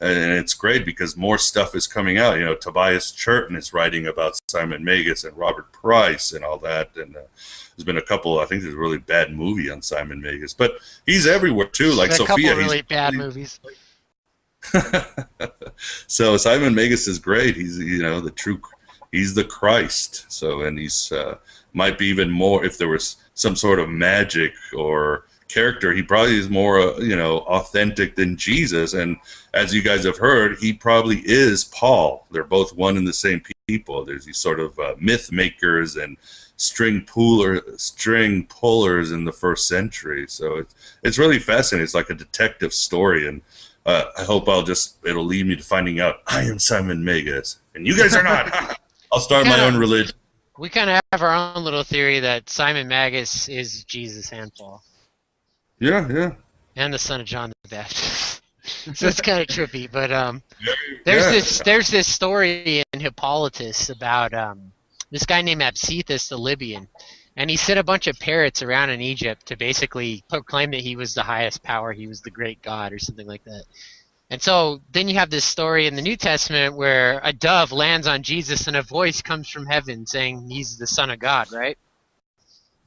it's great because more stuff is coming out. Tobias Churton is writing about Simon Magus and Robert Price and all that, and there's been a couple. I think there's a really bad movie on Simon Magus, but he's everywhere too. Like There's a Sophia, couple really bad movies. So Simon Magus is great. He's the true. He's the Christ. So, and he's might be even more if there was some sort of magic or character. He probably is more authentic than Jesus. And as you guys have heard, he probably is Paul. They're both one and the same people. There's these sort of myth makers and string pullers in the first century. So it's really fascinating. It's like a detective story, and I hope it'll lead me to finding out I am Simon Magus and you guys are not. I'll start my own religion. We kind of have our own little theory that Simon Magus is Jesus and Paul. Yeah. And the son of John the Baptist. So it's kind of trippy, but there's this story in Hippolytus about this guy named Absithus the Libyan, and he sent a bunch of parrots around in Egypt to basically proclaim that he was the highest power, he was the great god or something like that. And so then you have this story in the New Testament where a dove lands on Jesus and a voice comes from heaven saying he's the Son of God, right?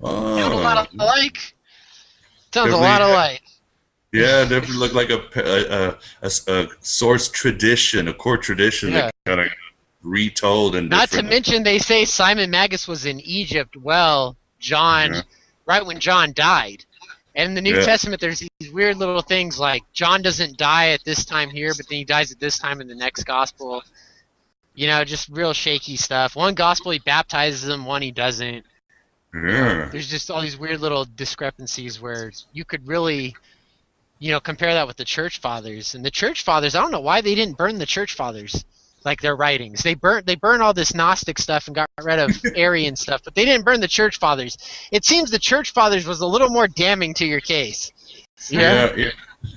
Sounds a lot alike. Sounds a lot alike. Yeah, definitely look like a source tradition, a core tradition that kind of retold. And not to mention they say Simon Magus was in Egypt. Well, right when John died. And in the New Testament, there's these weird little things like John doesn't die at this time here, but then he dies at this time in the next gospel. Just real shaky stuff. One gospel he baptizes him, one he doesn't. Yeah. There's just all these weird little discrepancies where you could really, compare that with the church fathers. And the church fathers, I don't know why they didn't burn the church fathers, like their writings. They burn all this Gnostic stuff and got rid of Arian stuff, but they didn't burn the church fathers. It seems the church fathers was a little more damning to your case. Yeah,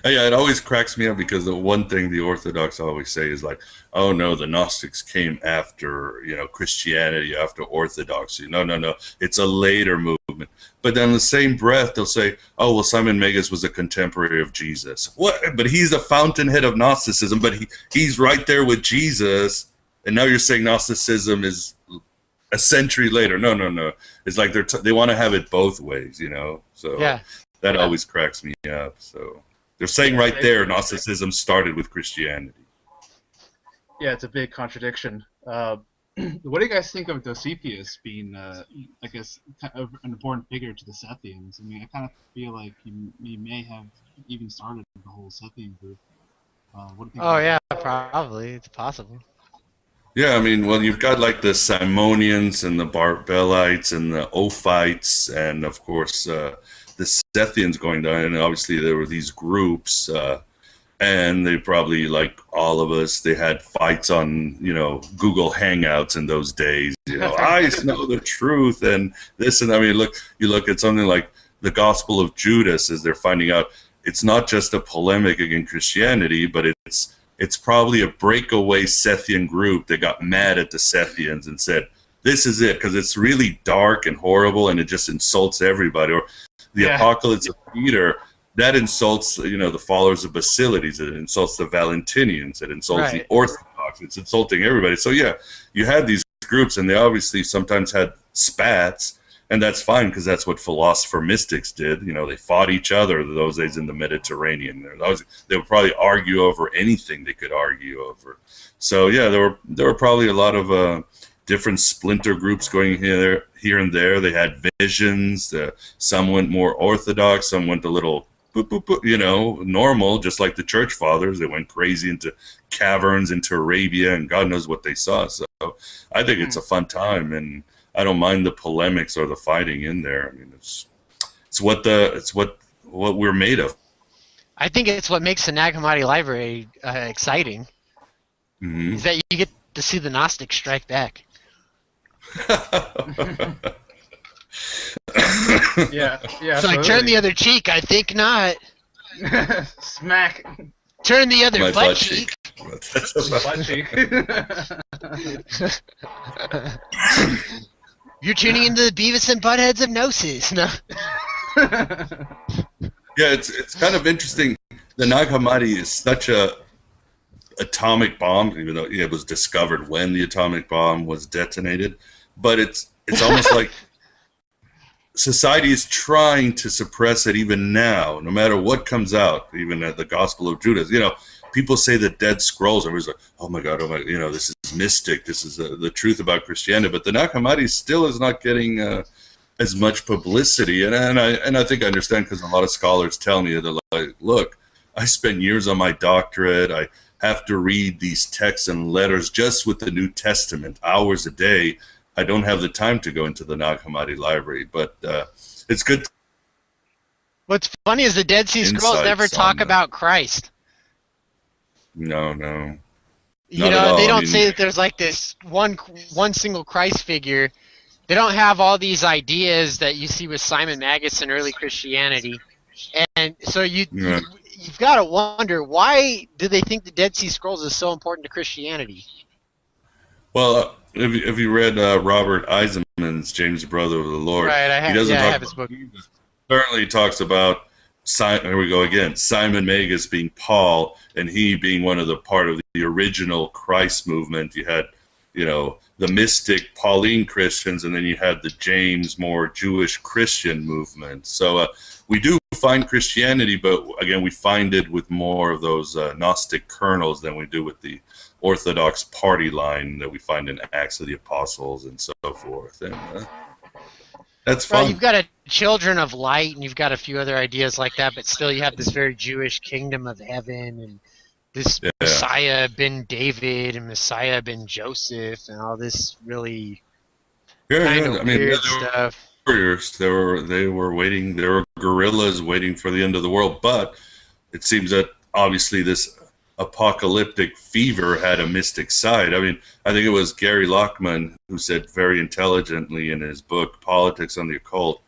it always cracks me up because the one thing the Orthodox always say is like, oh no, the Gnostics came after Christianity, after Orthodoxy. No, it's a later movement. But then in the same breath they'll say, oh well, Simon Magus was a contemporary of Jesus. What? But he's the fountainhead of Gnosticism. But he's right there with Jesus, and now you're saying Gnosticism is a century later. No. It's like they want to have it both ways, So that always cracks me up. So. They're saying right there, Gnosticism started with Christianity. Yeah, it's a big contradiction. What do you guys think of Dositheus being, I guess, kind of an important figure to the Sethians? I mean, I kind of feel like he may have even started the whole Sethian group. What do you think? Oh yeah, probably. It's possible. Yeah, I mean, well, you've got like the Simonians and the Barbellites and the Ophites, and of course the Sethians going down, and obviously there were these groups, and they probably, like all of us, they had fights on, Google Hangouts in those days. I know the truth, and this, and I mean, you look at something like the Gospel of Judas, as they're finding out, it's not just a polemic against Christianity, but it's probably a breakaway Sethian group that got mad at the Sethians and said, this is it, because it's really dark and horrible, and it just insults everybody. Or the Apocalypse of Peter, that insults, the followers of Basilides. It insults the Valentinians. It insults the Orthodox. It's insulting everybody. So yeah, you had these groups, and they obviously sometimes had spats, and that's fine because that's what philosopher mystics did. They fought each other those days in the Mediterranean. They would probably argue over anything they could argue over. So yeah, there were probably a lot of different splinter groups going here and there. They had visions. Some went more orthodox. Some went a little, normal, just like the church fathers. They went crazy into caverns, into Arabia, and God knows what they saw. So I think it's a fun time, and I don't mind the polemics or the fighting in there. I mean, it's what we're made of. I think it's what makes the Nag Hammadi library exciting. Mm-hmm. Is that you get to see the Gnostic strike back. Yeah. So like, turn the other cheek. I think not. Smack. Turn the other My butt cheek. Butt cheek. You're tuning into the Beavis and Buttheads of Gnosis. No. Yeah, it's kind of interesting. The Nag Hammadi is such a atomic bomb, even though it was discovered when the atomic bomb was detonated. But it's almost like society is trying to suppress it even now, no matter what comes out, even at the Gospel of Judas. People say the Dead Scrolls, and everyone's like, oh my God, this is mystic, this is the truth about Christianity. But the Nag Hammadi still is not getting as much publicity, and I think I understand, because a lot of scholars tell me, they're like, look, I spent years on my doctorate, I have to read these texts and letters just with the New Testament, hours a day. I don't have the time to go into the Nag Hammadi library, but it's good. What's funny is the Dead Sea Scrolls never talk about Christ. No. They don't say that there's like this one single Christ figure. They don't have all these ideas that you see with Simon Magus and early Christianity. And so you've got to wonder, why do they think the Dead Sea Scrolls is so important to Christianity? Well, if you read Robert Eisenman's James, Brother of the Lord, right, he doesn't talk have his about book. Jesus. Certainly talks about here we go again, Simon Magus being Paul, and he being one of the part of the original Christ movement. You had, the mystic Pauline Christians, and then you had the James, more Jewish Christian movement. So we do find Christianity, but again, we find it with more of those Gnostic kernels than we do with the Orthodox party line that we find in Acts of the Apostles and so forth. And that's fun. Well, you've got a Children of Light, and you've got a few other ideas like that, but still you have this very Jewish kingdom of heaven, and this Messiah ben David and Messiah ben Joseph, and all this really kind of weird stuff. Warriors, they were waiting. There were guerrillas waiting for the end of the world, but it seems that obviously this apocalyptic fever had a mystic side. I mean, I think it was Gary Lachman who said very intelligently in his book Politics on the Occult,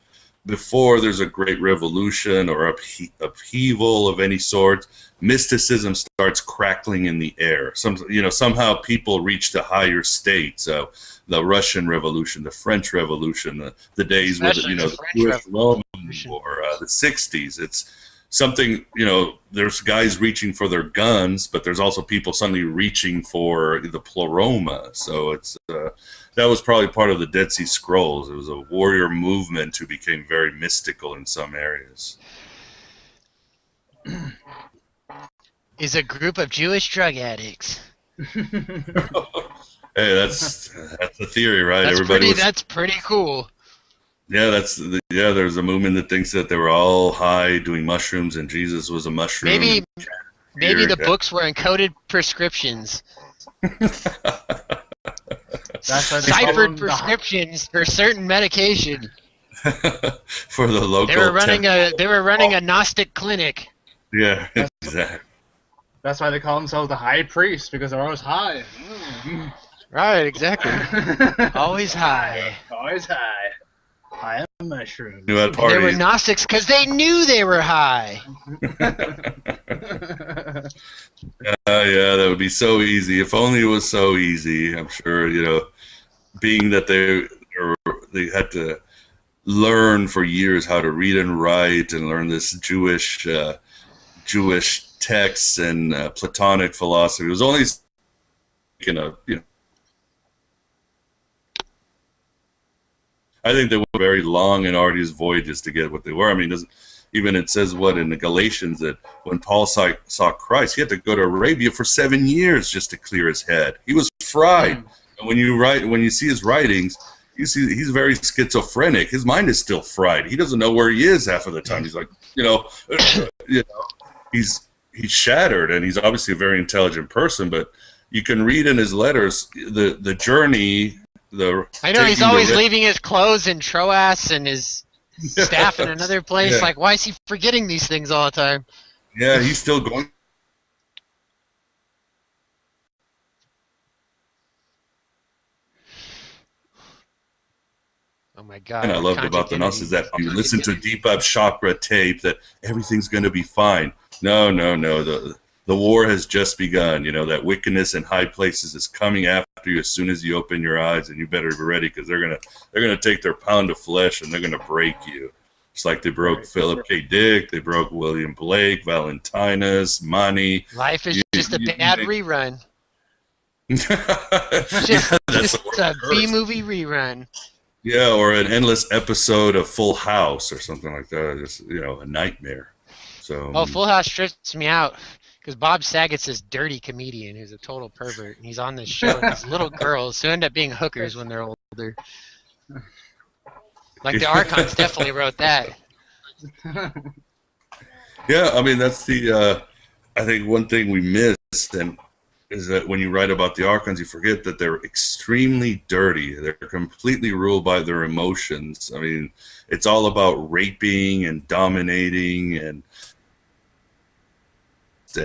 before there's a great revolution or upheaval of any sort, mysticism starts crackling in the air. Somehow people reach the higher state. So the Russian Revolution, the French Revolution, the days with the Jewish Roman War, the 60s. It's something, there's guys reaching for their guns, but there's also people suddenly reaching for the pleroma. So it's that was probably part of the Dead Sea Scrolls. It was a warrior movement who became very mystical in some areas. Is a group of Jewish drug addicts. Hey, that's the theory, right? That's pretty cool. Yeah, there's a movement that thinks that they were all high doing mushrooms, and Jesus was a mushroom. Maybe the books were encoded prescriptions. Ciphered prescriptions for certain medication. For the local. They were running a Gnostic clinic. Yeah, exactly. That's why they call themselves the high priest, because they're always high. Right, exactly. Always high. Always high. High on mushrooms. They were Gnostics because they knew they were high. Yeah, that would be so easy. If only it was so easy. I'm sure, being that they had to learn for years how to read and write and learn this Jewish texts and Platonic philosophy. It was only I think they were very long and arduous voyages to get what they were. I mean, even it says in the Galatians that when Paul saw Christ, he had to go to Arabia for 7 years just to clear his head. He was fried. when you see his writings, you see he's very schizophrenic. His mind is still fried. He doesn't know where he is half of the time. He's like, he's shattered, and he's obviously a very intelligent person. But you can read in his letters the journey. I know he's always leaving his clothes in Troas and his staff in another place. Yeah. Like, why is he forgetting these things all the time? Yeah, he's still going. Oh my God! And I loved about the Gnostics that you listen to Deepak Chakra tape that everything's going to be fine. No. The war has just begun. That wickedness in high places is coming after you as soon as you open your eyes, and you better be ready because they're gonna take their pound of flesh and they're gonna break you. It's like they broke Philip K. Dick, they broke William Blake, Valentinus, Mani. Life is just a bad rerun. Just a B-movie rerun. Yeah, or an endless episode of Full House or something like that. Just a nightmare. So. Full House trips me out. Because Bob Saget's this dirty comedian who's a total pervert, and he's on this show with these little girls who end up being hookers when they're older. Like the Archons definitely wrote that. Yeah, I mean that's I think one thing we missed is that when you write about the Archons, you forget that they're extremely dirty. They're completely ruled by their emotions. I mean, it's all about raping and dominating and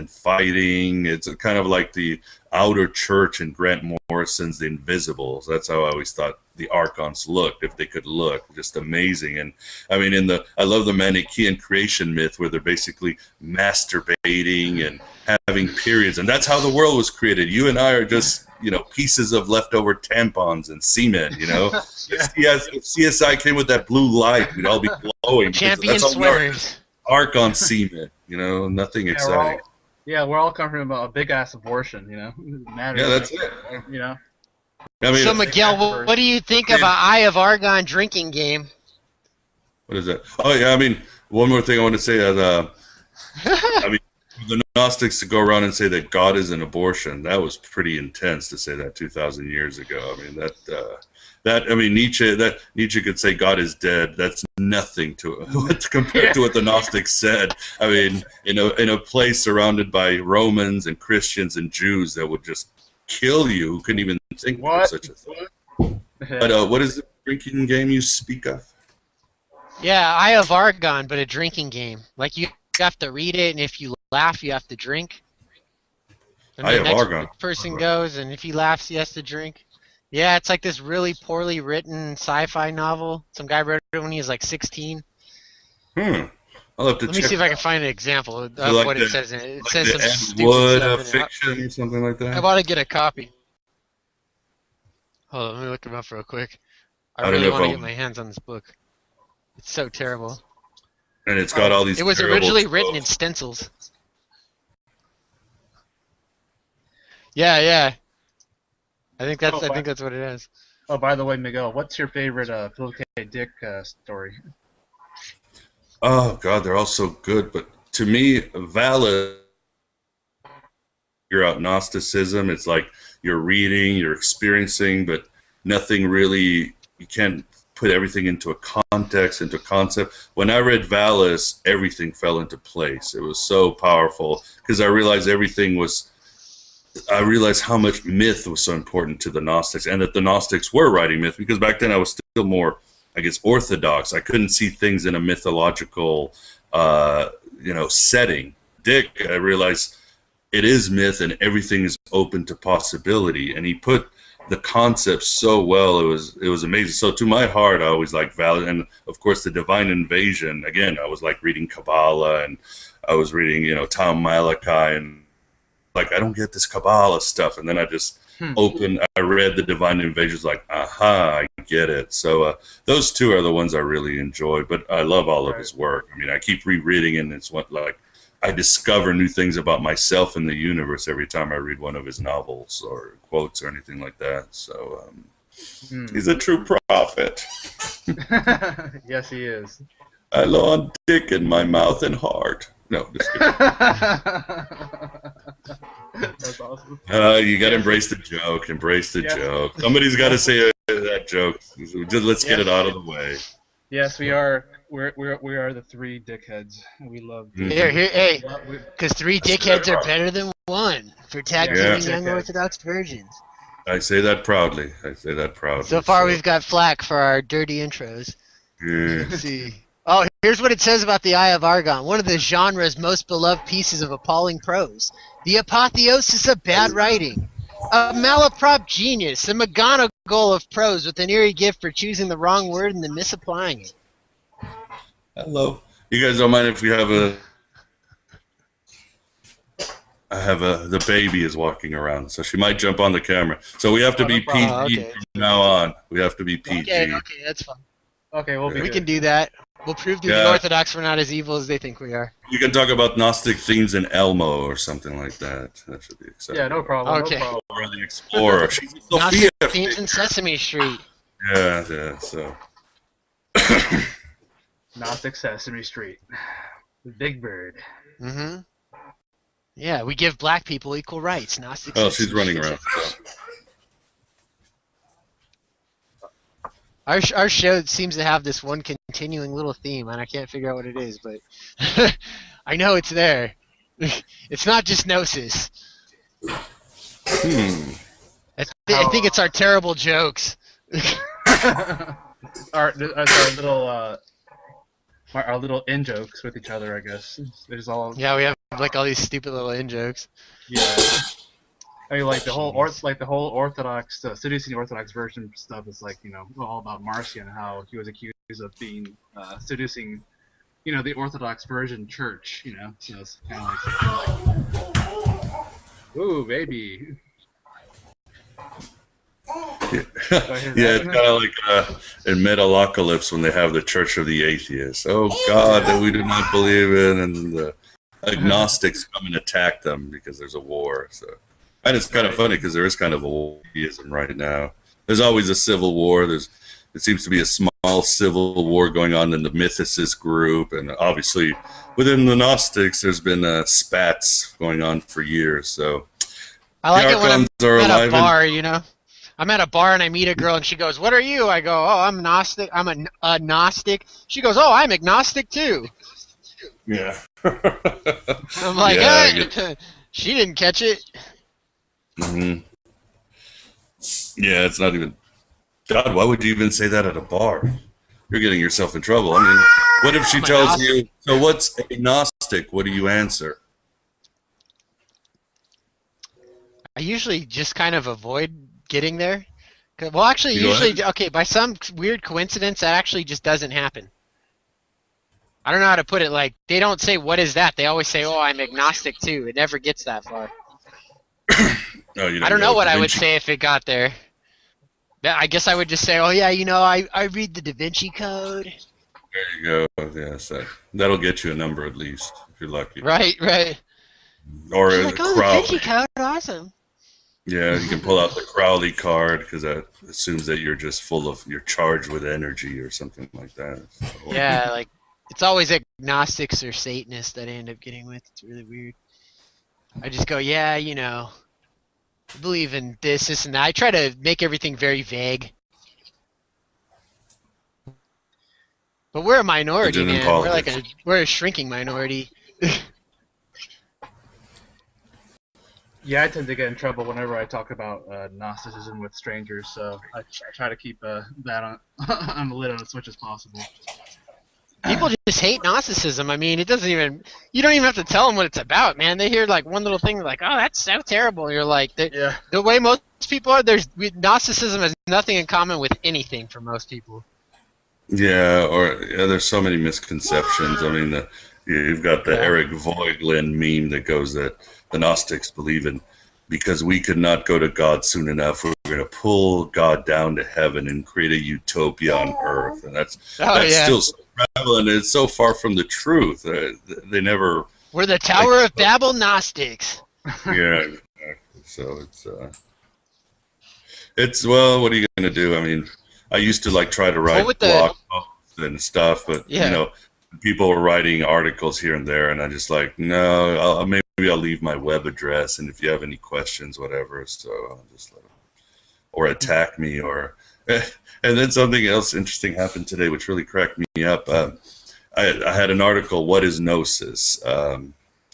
fighting. It's kind of like the outer church in Grant Morrison's The Invisibles. That's how I always thought the Archons looked, if they could look. Just amazing. And I mean, I love the Manichaean creation myth where they're basically masturbating and having periods, and that's how the world was created. You and I are just pieces of leftover tampons and semen. If CSI came with that blue light, we'd all be glowing. Champion swears. Archon semen. Nothing exciting. We're all coming from a big ass abortion, Matters. Yeah, that's it. I mean, so Miguel, what do you think of an Eye of Argon drinking game? What is that? Oh yeah, I mean, one more thing I want to say is, I mean, the Gnostics to go around and say that God is an abortion, that was pretty intense to say that 2,000 years ago. I mean, Nietzsche could say God is dead. That's nothing to compared to what the Gnostics said. I mean, in a place surrounded by Romans and Christians and Jews that would just kill you, who couldn't even think of such a thing. But what is the drinking game you speak of? Yeah, Eye of Argon, but a drinking game. Like you have to read it, and if you laugh, you have to drink. And Eye the of next Argon. person goes, and if he laughs, he has to drink. Yeah, it's like this really poorly written sci-fi novel. Some guy wrote it when he was like 16. I'll have to Let me see if I can find an example of what it says in it. It says some stupid Wood stuff of fiction or something like that. I want to get a copy. Hold on, let me look him up real quick. I really want to get my hands on this book. It's so terrible. And it's got all these. It was originally written in stencils. Yeah. I think that's what it is. Oh, by the way, Miguel, what's your favorite Philip K. Dick story? Oh God, they're all so good. But to me, valid. Figure out Gnosticism. It's like you're reading, you're experiencing, but nothing really. You can't put everything into a context, into a concept. When I read Valis, everything fell into place. It was so powerful because I realized I realized how much myth was so important to the Gnostics, and that the Gnostics were writing myth, because back then I was still more, I guess, orthodox. I couldn't see things in a mythological, setting. Dick, I realized it is myth, and everything is open to possibility, and he put the concept so well. It was amazing. So to my heart, I always liked Valis, and of course the Divine Invasion. Again, I was like reading Kabbalah, and I was reading, Tom Malachi, and like, I don't get this Kabbalah stuff, and then I just I read the Divine Invasion, like, aha, I get it. So those two are the ones I really enjoy, but I love all of his work. I mean, I keep rereading, and it's like I discover new things about myself and the universe every time I read one of his novels or quotes or anything like that. So he's a true prophet. Yes, he is. I want dick in my mouth and heart. No, just kidding. That's awesome. You got to embrace the joke. Embrace the joke. Somebody's got to say that joke. Let's get it out of the way. Yes, we are. We are the three dickheads. We love. Hey, because three dickheads are better than one for tag teaming young Orthodox virgins. I say that proudly. So far, we've got flack for our dirty intros. Yeah. Let's see. Oh, here's what it says about the Eye of Argon. One of the genre's most beloved pieces of appalling prose. The apotheosis of bad writing. A malaprop genius, a McGonagall of prose with an eerie gift for choosing the wrong word and then misapplying it. Hello. You guys don't mind if we have the baby is walking around, so she might jump on the camera. So we have to be PG from now on. We have to be PG. Okay, that's fine. Okay, we can do that. We'll prove to the Orthodox we're not as evil as they think we are. You can talk about Gnostic themes in Elmo or something like that. That should be exciting. Yeah, no problem. Okay. No problem. Or the Explorer. She's a Gnostic Sophia themes in Sesame Street. Yeah, so. Gnostic Sesame Street. The Big Bird. Mm-hmm. Yeah, we give black people equal rights. Gnostic Oh, Sesame she's running Street. around. So. Our show seems to have this one continuing little theme, and I can't figure out what it is, but I know it's there. It's not just Gnosis. I think it's our terrible jokes. our little in jokes with each other, I guess. There's all. Yeah, we have like all these stupid little in jokes. Yeah. I mean, like the whole Orthodox, seducing Orthodox version stuff is like, all about Marcion, how he was accused of being seducing, the Orthodox version church, So it's kind of like, ooh, baby. Yeah, it's kind of like in Metalocalypse when they have the Church of the Atheists. Oh God, that we do not believe in, and the agnostics come and attack them because there's a war. So. And it's kind of funny because there is kind of a warism right now. There's always a civil war. It seems to be a small civil war going on in the mythicist group, and obviously within the Gnostics, there's been spats going on for years. So I like it when I'm at a bar. I'm at a bar and I meet a girl and she goes, "What are you?" I go, "Oh, I'm Gnostic. I'm a Gnostic." She goes, "Oh, I'm agnostic too." Yeah. I'm like, hey, she didn't catch it. Mm-hmm. Yeah, it's not even. God, why would you even say that at a bar? You're getting yourself in trouble. I mean, what if she tells you, "So what's agnostic?" What do you answer? I usually just kind of avoid getting there. Well, actually, usually, by some weird coincidence, that actually just doesn't happen. I don't know how to put it. Like, they don't say, "What is that?" They always say, "Oh, I'm agnostic too." It never gets that far. I don't know what I would say if it got there. I guess I would just say, "Oh yeah, I read the Da Vinci Code." There you go. Yes, that'll get you a number at least if you're lucky. Right. Or she's like, "Oh, the Da Vinci Code, awesome." Yeah, you can pull out the Crowley card because that assumes that you're just you're charged with energy or something like that. So, yeah, like it's always agnostics or Satanists that I end up getting with. It's really weird. I just go, "Yeah, I believe in this, and that." I try to make everything very vague. But we're a minority, man. We're a shrinking minority. Yeah, I tend to get in trouble whenever I talk about Gnosticism with strangers, so I try to keep that on the lid as much as possible. People just hate Gnosticism. I mean, you don't even have to tell them what it's about, man. They hear like one little thing, they're like, "Oh, that's so terrible." And you're like, the way most people are, Gnosticism has nothing in common with anything for most people. Yeah, there's so many misconceptions. I mean, you've got the Eric Voegelin meme that goes that the Gnostics believe in, because we could not go to God soon enough, we're going to pull God down to heaven and create a utopia on earth. And that's still so prevalent. It's so far from the truth. They never... We're the Tower of Babel Gnostics. Yeah, exactly. So it's well, what are you going to do? I mean, I used to try to write blog posts and stuff, but people were writing articles here and there, and I just no, maybe I'll leave my web address, and if you have any questions, whatever, so I'll just let them, or attack me, or and then something else interesting happened today, which really cracked me up. I had an article, "What is Gnosis?"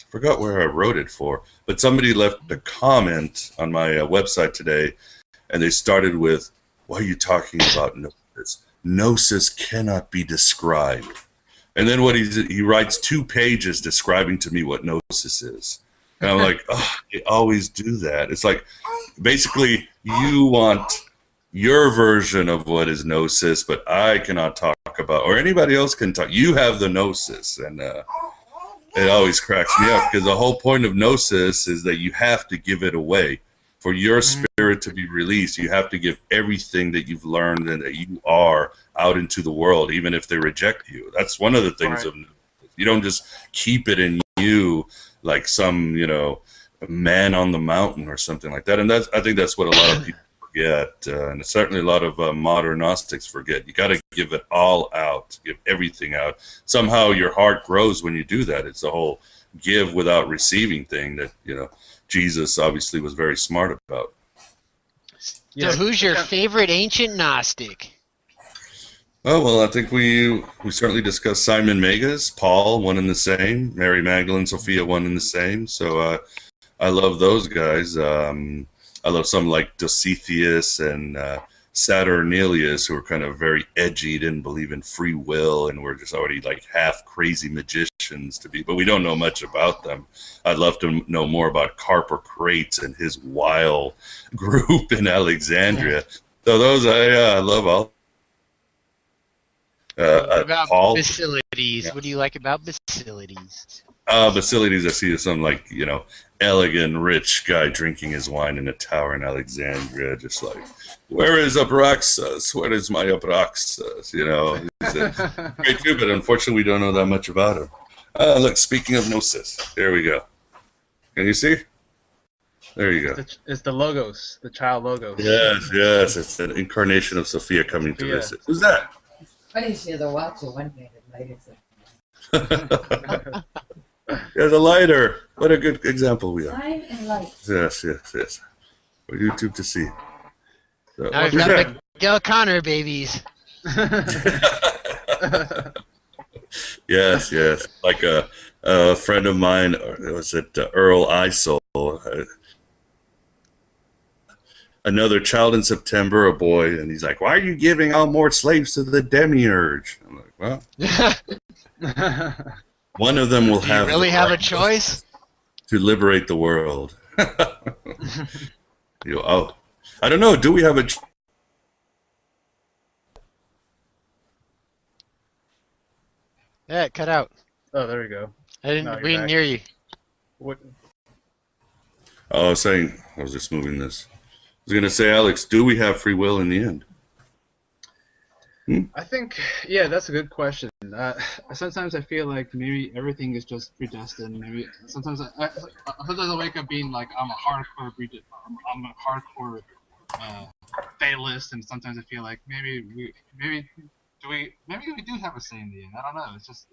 Forgot where I wrote it for, but somebody left a comment on my website today, and they started with, "Why are you talking about Gnosis? Gnosis cannot be described." And then he writes 2 pages describing to me what Gnosis is. And I'm like, oh, they always do that. It's like, basically, you want your version of what is Gnosis, but I cannot talk about, or anybody else can talk. You have the Gnosis, and it always cracks me up, because the whole point of Gnosis is that you have to give it away. For your spirit to be released, you have to give everything that you've learned and that you are out into the world, even if they reject you. That's one of the things of Gnosis. You don't just keep it in you like some, man on the mountain or something like that. And I think that's what a lot of people forget, and certainly a lot of modern Gnostics forget. You got to give it all out, give everything out. Somehow your heart grows when you do that. It's the whole give without receiving thing that Jesus obviously was very smart about. So who's your favorite ancient Gnostic? Oh, well, I think we certainly discussed Simon Magus, Paul, one and the same, Mary Magdalene, Sophia, one and the same. So I love those guys. I love some like Dositheus and Saturnalius, who are kind of very edgy, didn't believe in free will, and were just already like half crazy magicians to be, but we don't know much about them. I'd love to know more about Carpocrates and his wild group in Alexandria. So those, I love all. What about Paul? Basilides? Yeah. What do you like about Basilides? Basilides, I see some like, elegant, rich guy drinking his wine in a tower in Alexandria, just like, where is Abraxas? Where is my Abraxas? He's a great dude, but unfortunately we don't know that much about him. Look, speaking of Gnosis, there we go. Can you see? There you go. It's the logos, the child logos. Yes, it's an incarnation of Sophia coming to visit. Who's that? Funny, she has a watch in one hand and light. There's a lighter. What a good example we are. Time and light. Yes. For YouTube to see. So, Now we've got Miguel Conner babies. Yes. Like a friend of mine, was it Earl Isol? Another child in September, a boy, and he's like, "Why are you giving out more slaves to the demiurge?" I'm like, "Well, one of them will Do you really have a choice to liberate the world." I don't know. Do we have a? Yeah, it cut out. Oh, there we go. We didn't hear you. What? Oh, I was saying, I was just moving this. I was going to say, Alex, do we have free will in the end? I think, that's a good question. Sometimes I feel like maybe everything is just predestined. Maybe sometimes I wake up being like I'm a hardcore fatalist, and sometimes I feel like maybe we do have a say in the end. I don't know. I'm just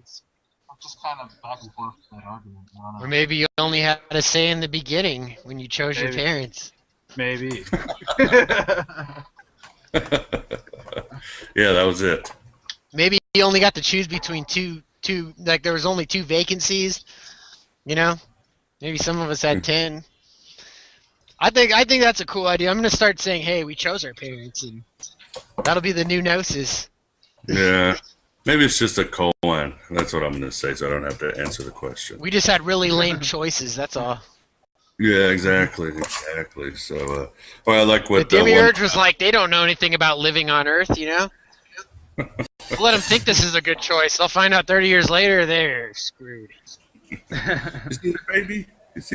kind of back and forth with that argument. I don't know. Or maybe you only had a say in the beginning when you chose your parents. Maybe. Yeah, that was it. Maybe you only got to choose between two. Like there was only 2 vacancies. Maybe some of us had 10. I think that's a cool idea. I'm gonna start saying, "Hey, we chose our parents," and that'll be the new Gnosis. Yeah, maybe it's just a koan. That's what I'm going to say, so I don't have to answer the question. We just had really lame choices. That's all. Yeah, exactly. So, I like what the demiurge was like. They don't know anything about living on Earth, Let them think this is a good choice. They'll find out 30 years later they're screwed. You see the baby? Is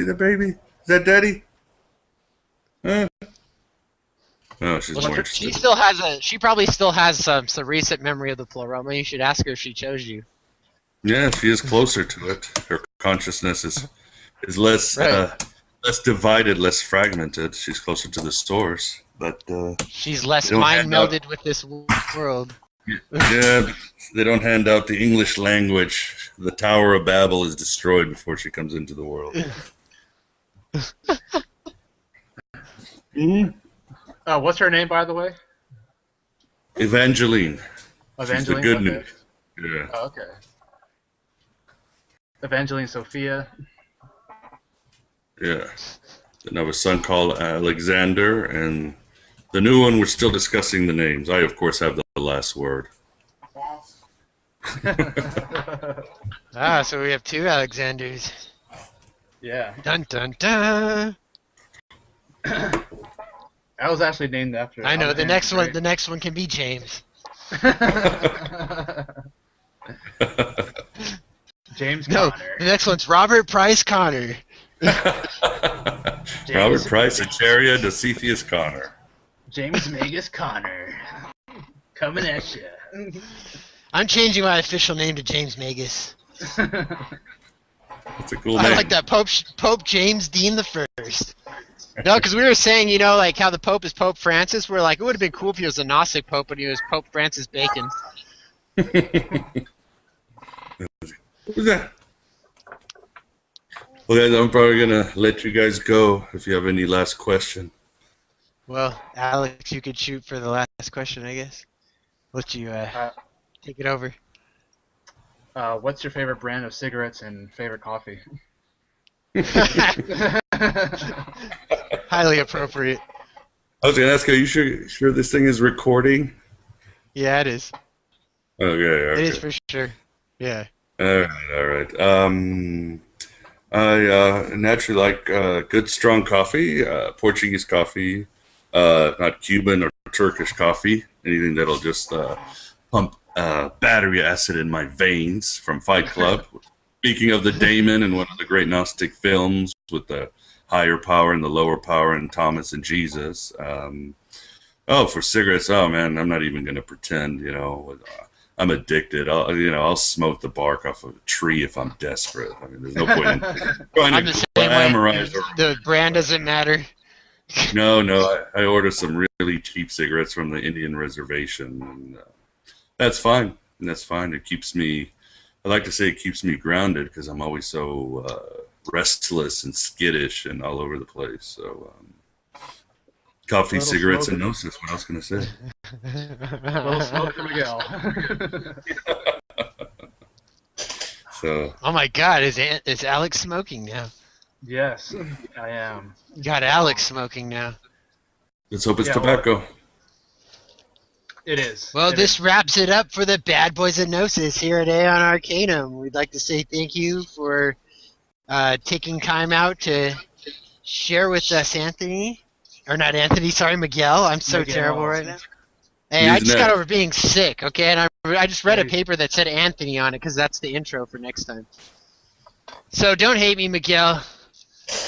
that Daddy? Huh? Oh, she's more interested. She probably still has some recent memory of the Pleroma. You should ask her if she chose you. Yeah, she is closer to it. Her consciousness is less less divided, less fragmented. She's closer to the source, but she's less mind melded with this world. Yeah, they don't hand out the English language. The Tower of Babel is destroyed before she comes into the world. What's her name, by the way? Evangeline. Evangeline. She's the good okay. news. Yeah. Oh, okay. Evangeline Sophia. Yeah. Then I have a son called Alexander, and the new one, we're still discussing the names. I, of course, have the last word. Ah, so we have two Alexanders. Yeah. Dun dun dun. I was actually named after. I know the Alexander next one. Great. The next one can be James. James No, Conner. the next one's Robert Price Connor. Robert Price, Echeria, Dositheus Connor. James Magus Conner. Coming at you. I'm changing my official name to James Magus. That's a cool name. I like that. Pope James Dean the First. No, because we were saying, you know, like how the Pope is Pope Francis. We're like, it would have been cool if he was a Gnostic Pope, but he was Pope Francis Bacon. Who's that? Well, guys, I'm probably gonna let you guys go. If you have any last question. Well, Alex, you could shoot for the last question, I guess. Let you take it over. What's your favorite brand of cigarettes and favorite coffee? Highly appropriate. I was gonna ask, are you sure this thing is recording? Yeah, it is. Okay. It is for sure. Yeah. All right. I naturally like good strong coffee, Portuguese coffee, not Cuban or Turkish coffee. Anything that'll just pump battery acid in my veins from Fight Club. Speaking of the daemon in one of the great Gnostic films with the higher power and the lower power and Thomas and Jesus. For cigarettes, oh man, I'm not even going to pretend, you know. I'm addicted. I'll smoke the bark off of a tree if I'm desperate. I mean, there's no point in trying I'm to the same way. glamorize or The brand doesn't matter. No, I order some really cheap cigarettes from the Indian reservation, and that's fine. That's fine. It keeps me. I like to say it keeps me grounded because I'm always so restless and skittish and all over the place. So, coffee, cigarettes, and gnosis. What else can I say? Little smoke for Miguel. So. Oh my God, is Alex smoking now? Yes, I am. Got Alex smoking now. Let's hope it's Yeah, tobacco. It is. Well, It this is. wraps it up for the bad boys of Gnosis here at Aeon Arcanum. We'd like to say thank you for taking time out to share with us Anthony. Or not Anthony, sorry, Miguel. I'm so Miguel. terrible right now. Hey, I He's just got next. over being sick, okay? And I just read a Hey. paper that said Anthony on it because that's the intro for next time. So don't hate me, Miguel,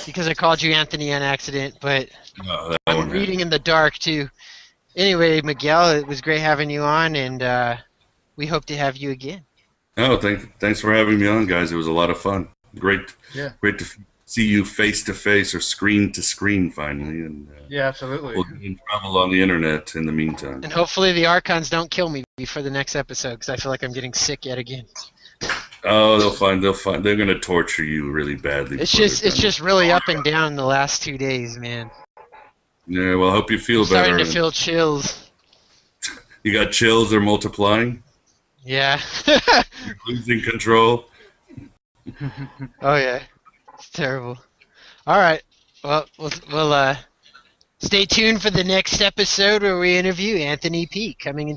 because I called you Anthony on accident, but No, that I'm won't reading in the dark, too. Anyway, Miguel, it was great having you on, and we hope to have you again. Thanks for having me on, guys. It was a lot of fun. Great to see you face to face or screen to screen finally, and Yeah, absolutely. we'll get in trouble on the internet in the meantime. And hopefully the Archons don't kill me before the next episode, because I feel like I'm getting sick yet again. Oh, they'll find. They're gonna torture you really badly. It's before just they're it's done. just really up and down the last 2 days, man. Yeah, well, I hope you feel I'm starting better. to feel chills. You got chills. They're multiplying. Yeah. You're losing control. Oh yeah. It's terrible. All right. Well, we'll stay tuned for the next episode where we interview Anthony P. coming in